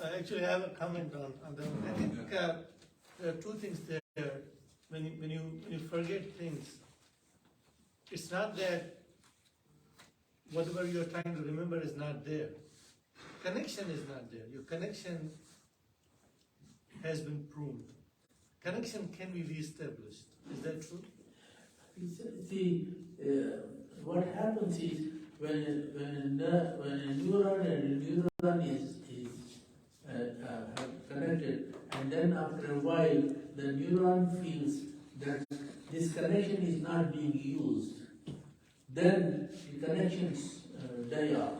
Actually, I have a comment on that. I think there are two things there. When you forget things, it's not that whatever you're trying to remember is not there. Connection is not there. Your connection has been pruned. Connection can be reestablished. Is that true? See, what happens is when a neuron and a neuron is connected, and then after a while the neuron feels that this connection is not being used, then the connections die off.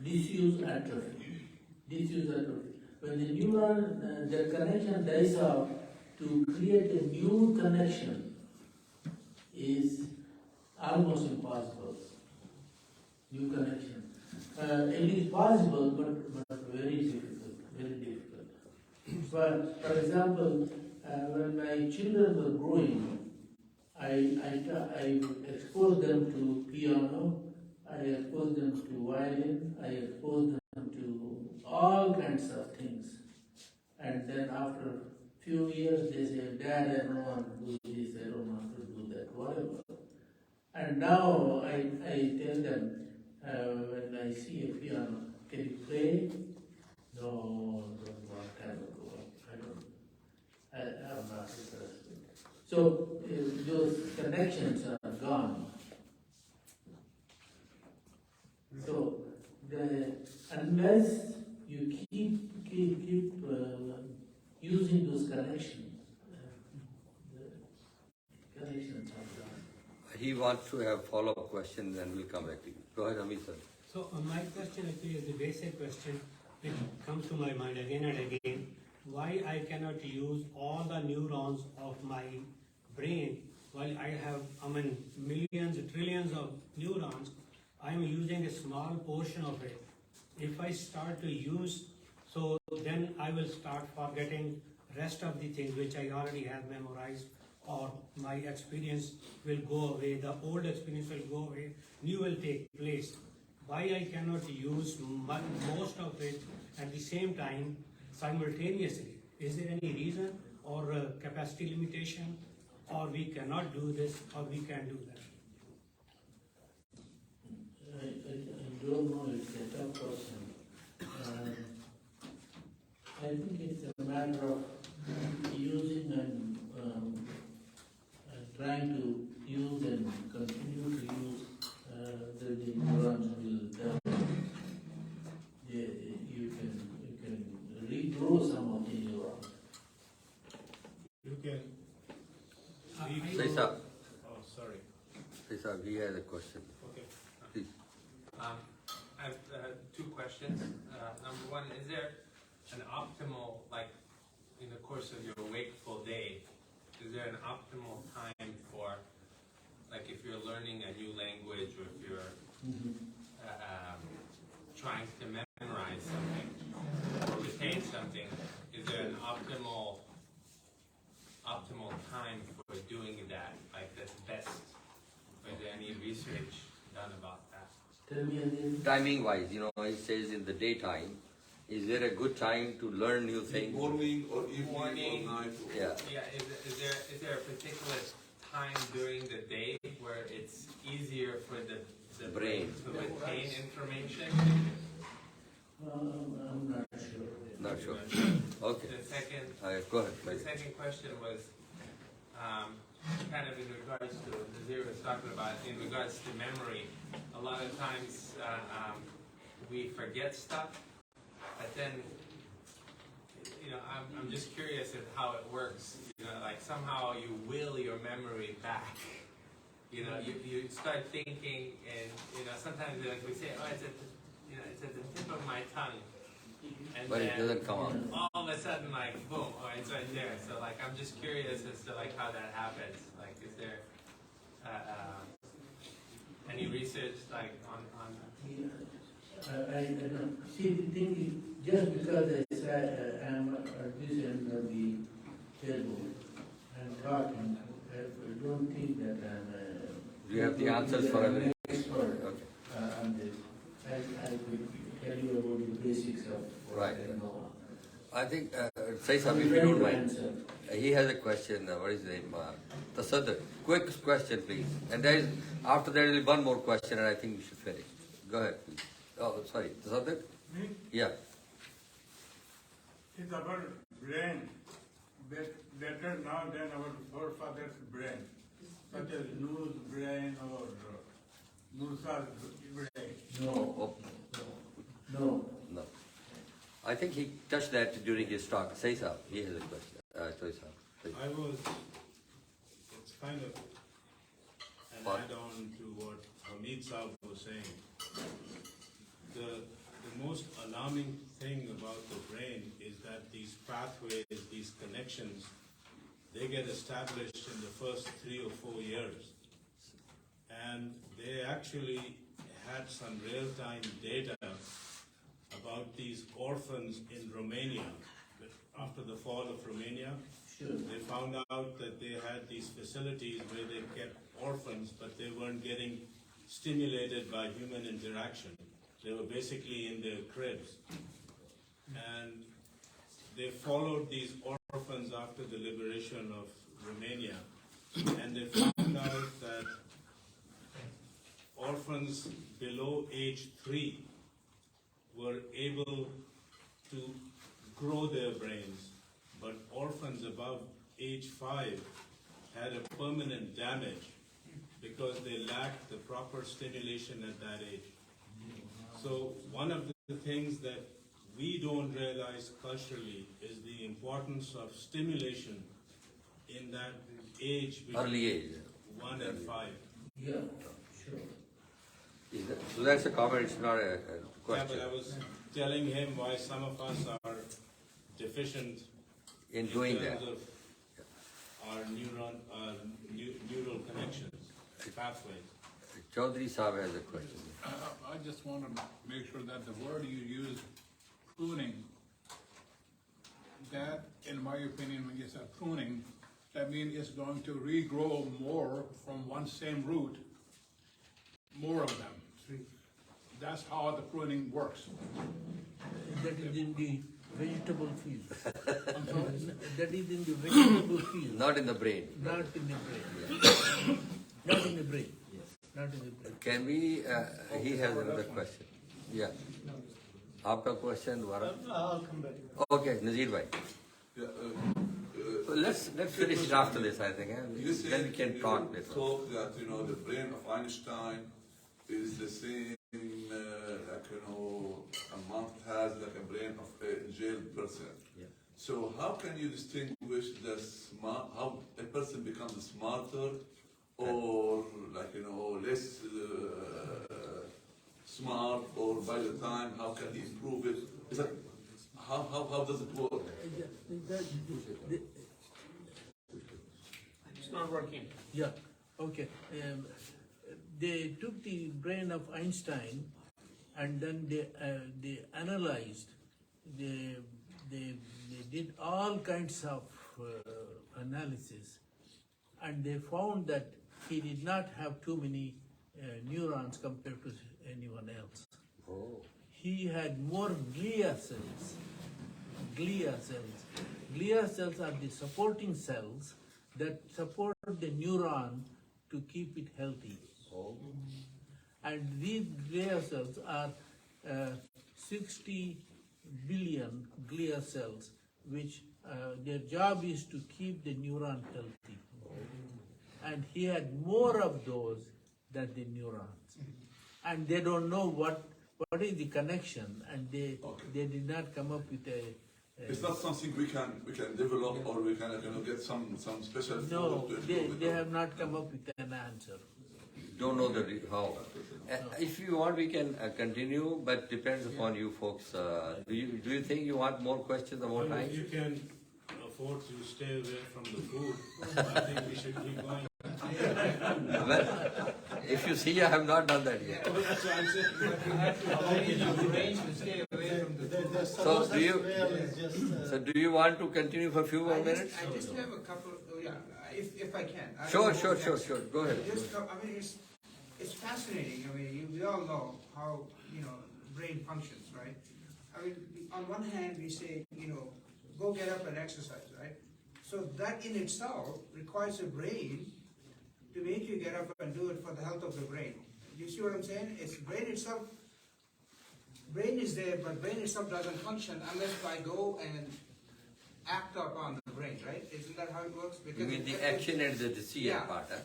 Disuse atrophy. When the neuron, the connection dies off, to create a new connection is almost impossible. New connection. It is possible, but very difficult. For example, when my children were growing, I exposed them to piano, I exposed them to violin, I exposed them to all kinds of things. And then after a few years, they say, Dad, I don't want to do this, I don't want to do that, whatever. And now I tell them, when I see a piano, can you play? No, don't want time ago. I'm not interested. So those connections are gone. So unless you keep using those connections, the connections are gone. He wants to have follow-up questions and we'll come back to you. Go ahead, Amit sir. So my question actually is the basic question which comes to my mind again and again. Why I cannot use all the neurons of my brain while I have millions, trillions of neurons. I'm using a small portion of it. If I start to use, so then I will start forgetting rest of the things which I already have memorized, or my experience will go away, the old experience will go away, new will take place. Why I cannot use most of it at the same time simultaneously? Is there any reason or capacity limitation, or we cannot do this, or we can do that? I don't know, it's a tough question. I think it's a matter of using and trying to use and continue to use the neurons will develop. You can regrow some of the neurons. You can. Faisal, Oh, sorry. Faisal, he has a question. Okay. Please. I have two questions. Number one, is there an optimal, like in the course of your wakeful day, is there an optimal time for, like if you're learning a new language or if you're trying to memorize something or retain something, is there an optimal time for doing that, like that's best? Is there any research done about that? Tell me again. Timing wise, he says in the daytime, is there a good time to learn new things? Morning or evening Morning. or night? Yeah. Yeah, is there a particular time during the day where it's easier for the brain to retain information? I'm not sure. Not sure. Okay. The second, Go ahead. the second question was kind of in regards to Nazir was talking about in regards to memory. A lot of times we forget stuff, but then I'm just curious at how it works. Like somehow you will your memory back. You start thinking, and sometimes like we say, oh, it's at the tip of my tongue, and But it then doesn't come out. all of a sudden, like boom, oh, it's right there. So like I'm just curious as to like how that happens. Like, is there any research like on I don't see the thing is, just because I am at this end of the table and talking, I don't think that I'm Do you have the answers for everything? expert Okay. on this. I will tell you about the basics of what Right. I know. I think, Faisal, I'm if you ready don't to mind. answer. He has a question. What is his name? Tasaddaq. Quick question, please. And after there will be one more question, and I think we should finish. Go ahead, please. Oh, sorry. Tasaddaq? Me? Yeah. It's our brain, better now than our forefathers' brain, such as Nuh's brain or Musa's brain. No, no. No. I think he touched that during his talk. Faisal, he has a question. Faisal. It's kind of an add-on to what Hamid Saab was saying. The most alarming thing about the brain is that these pathways, these connections, they get established in the first 3 or 4 years. And they actually had some real-time data about these orphans in Romania. After the fall of Romania, they found out that they had these facilities where they kept orphans, but they weren't getting stimulated by human interaction. They were basically in their cribs. And they followed these orphans after the liberation of Romania, and they found out that orphans below age 3 were able to grow their brains, but orphans above age 5 had a permanent damage because they lacked the proper stimulation at that age. So one of the things that we don't realize culturally is the importance of stimulation in that age between Early age. 1 and 5. Yeah, sure. So that's a comment, it's not a question. Yeah, but I was telling him why some of us are deficient In doing that. terms of our neural connections, pathways. Chaudhary Saab has a question. I just want to make sure that the word you use, pruning, that, in my opinion, when you say pruning, that means it's going to regrow more from one same root, more of them. That's how the pruning works. That is in the vegetable field. That is in the vegetable field. Not in the brain. Not in the brain. Not in the brain. Not in the brain. Can we, he has another question. Yeah. After question, Vara. I'll come back. Okay, Nazir bhai. Yeah, So let's finish it after this, I think. You said Then we can talk you later. talk that the brain of Einstein is the same a month has like a brain of a jailed person. Yeah. So how can you distinguish how a person becomes smarter or less smart, or by the time how can he improve it? Is that how does it work? It's not working. Yeah, okay. They took the brain of Einstein and then they analyzed, they did all kinds of analysis, and they found that he did not have too many neurons compared to anyone else. Oh. He had more glia cells. Glia cells. Glia cells are the supporting cells that support the neuron to keep it healthy. Oh. And these glia cells are 60 billion glia cells, which their job is to keep the neuron healthy. And he had more of those than the neurons. And they don't know what is the connection, and they did not come up with a. It's not something we can develop, or we can get some special No, food to improve they it. have not come up with an answer. Don't know how. If you want, we can continue, but depends upon you folks. Do you think you want more questions or more Well, time? if you can afford to stay away from the food, I think we should keep going. Well, if you see, I have not done that yet. That's what I'm saying. So do you want to continue for a few more minutes? I just have a couple, if I can. Sure. Go ahead. It's fascinating. We all know how, brain functions, right? On one hand, we say, go get up and exercise, right? So that in itself requires a brain to make you get up and do it for the health of the brain. You see what I'm saying? It's brain itself. Brain is there, but brain itself doesn't function unless I go and act upon the brain, right? Isn't that how it works? You mean the action and the decision part, huh?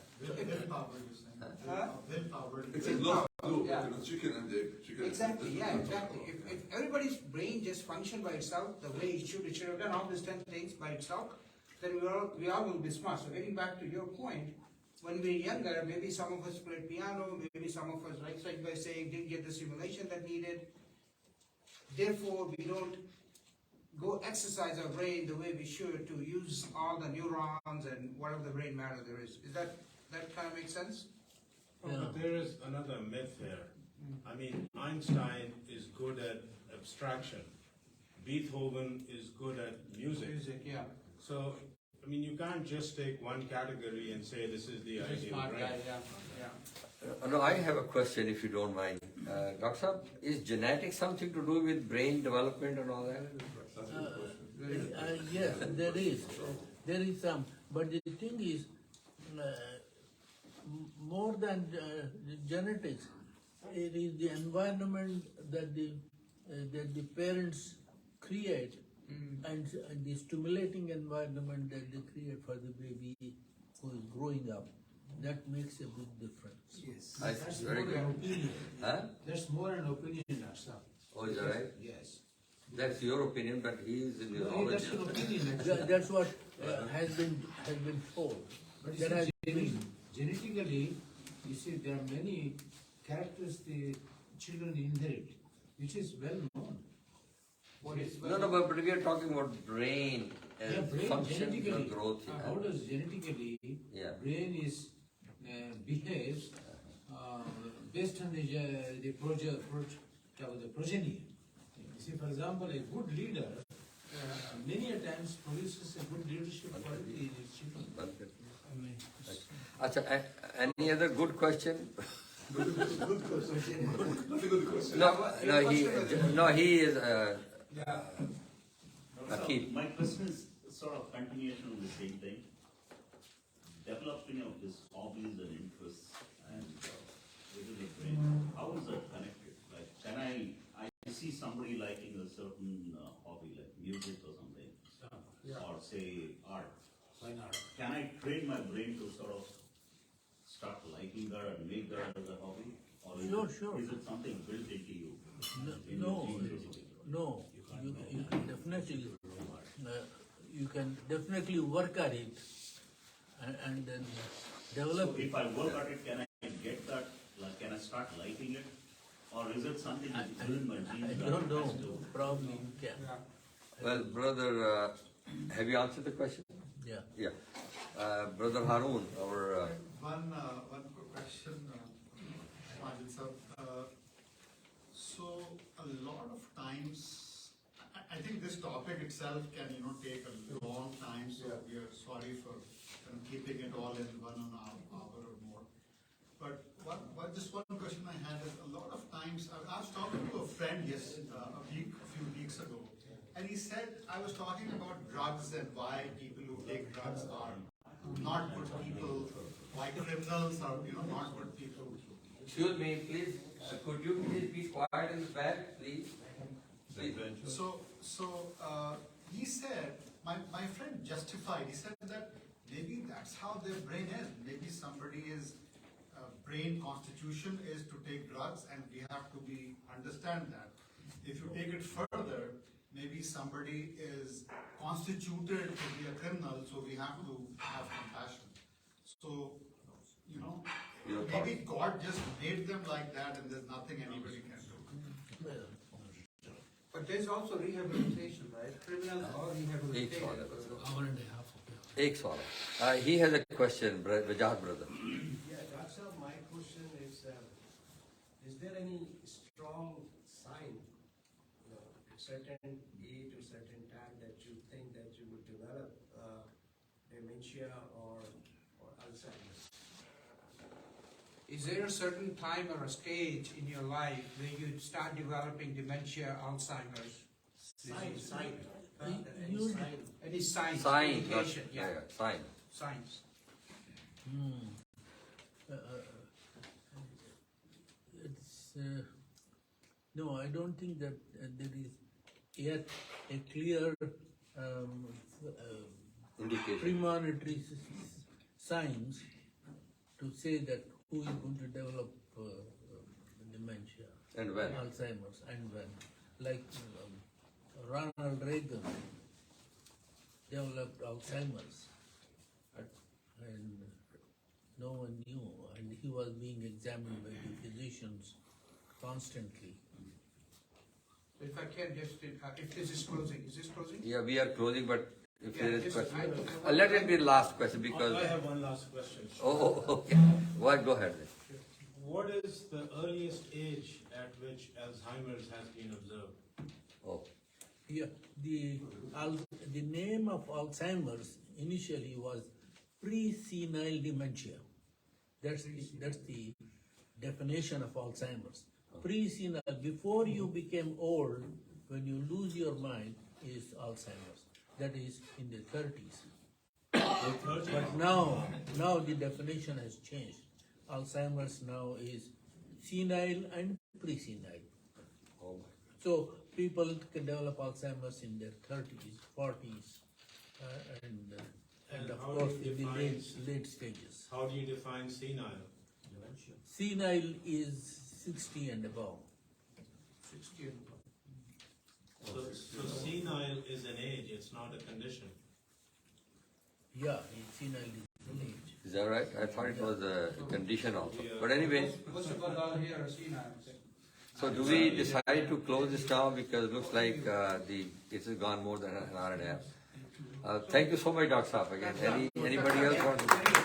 It's a glove loop, chicken and egg. Exactly, exactly. If everybody's brain just functioned by itself, the way it should have done all these 10 things by itself, then we all will be smart. So getting back to your point, when we were younger, maybe some of us played piano, maybe some of us, like you guys saying, didn't get the stimulation that needed. Therefore, we don't go exercise our brain the way we should to use all the neurons and whatever the brain matter there is. Is that kind of make sense? But there is another myth here. Einstein is good at abstraction. Beethoven is good at music. Yeah. So, you can't just take one category and say this is the ideal brain. No, I have a question if you don't mind. Dr. Saab, is genetics something to do with brain development and all that? Yes, there is. There is some. But the thing is, more than the genetics, it is the environment that the parents create and the stimulating environment that they create for the baby who is growing up. That makes a big difference. Yes. That's very good. Opinion. Huh? That's more an opinion, ourselves. Oh, is that right? Yes. That's your opinion, but he is in his No, that's an opinion. That's what has been told. But That has been. genetically, you see, there are many characters the children inherit, which is well known. No, but we are talking about brain and function and growth. How does genetically brain is behaves based on the progeny. You see, for example, a good leader many a times produces a good leadership quality in his children. Acha, any other good question? Good question. He is So Akeem. my question is sort of continuation of the same thing. Developing of these hobbies and interests and within the brain, how is that connected? Like, can I see somebody liking a certain hobby, like music or something, or say art. Why not? Can I train my brain to sort of start liking that and make that as a hobby? Or is it something built into you? No, you can definitely work at it and then develop. So if I work at it, can I get that? Like, can I start liking it? Or is it something that's built in my genes? I don't know. Probably you can. Well, brother, have you answered the question? Yeah. Yeah. Brother Harun, our One quick question, Majid sir. So a lot of times, I think this topic itself can, take a long time. So we are sorry for keeping it all in 1 hour or more. But just one question I had is, a lot of times, I was talking to a friend a few weeks ago, and he said, I was talking about drugs and why people who take drugs are not good people, why criminals are, not good people. Excuse me, please. Could you please be quiet in the back, please? So he said, my friend justified, he said that maybe that's how their brain is. Maybe somebody's brain constitution is to take drugs, and we have to understand that. If you take it further, maybe somebody is constituted to be a criminal, so we have to have compassion. So, maybe God just made them like that, and there's nothing anybody can do. But there's also rehabilitation, right? Criminals are rehabilitated. Hour and a half. Ek sawal. He has a question, Vajad brother. Yeah, Doctor, my question is there any strong sign, a certain age or certain time that you think that you would develop dementia or Alzheimer's? Is there a certain time or a stage in your life where you start developing dementia, Alzheimer's? Sign. Any signs? Sign, indication, sign. Signs. No, I don't think that there is yet a clear Indication. premonitory signs to say that who is going to develop dementia And when? Alzheimer's, and when. Like Ronald Reagan developed Alzheimer's, and no one knew, and he was being examined by the physicians constantly. If I can just, if this is closing, is this closing? Yeah, we are closing, but if there is just- question, let it be the last question because. I have one last question. Oh, okay. Well, go ahead. What is the earliest age at which Alzheimer's has been observed? Oh. Yeah, the name of Alzheimer's initially was pre-senile dementia. That's the definition of Alzheimer's. Pre-senile, before you became old, when you lose your mind, is Alzheimer's. That is in the 30s. But now the definition has changed. Alzheimer's now is senile and pre-senile. So people can develop Alzheimer's in their 30s, 40s, and of how course do you in the define late stages. How do you define senile? Senile is 60 and above. 60 and above. So senile is an age, it's not a condition. Yeah, senile is an age. Is that right? I thought it was a condition also. But anyway, Most of us are here are senile. so do we decide to close this now because it looks like it has gone more than an hour and a half. Thank you so much, Dr. Saab. Again, anybody else want to?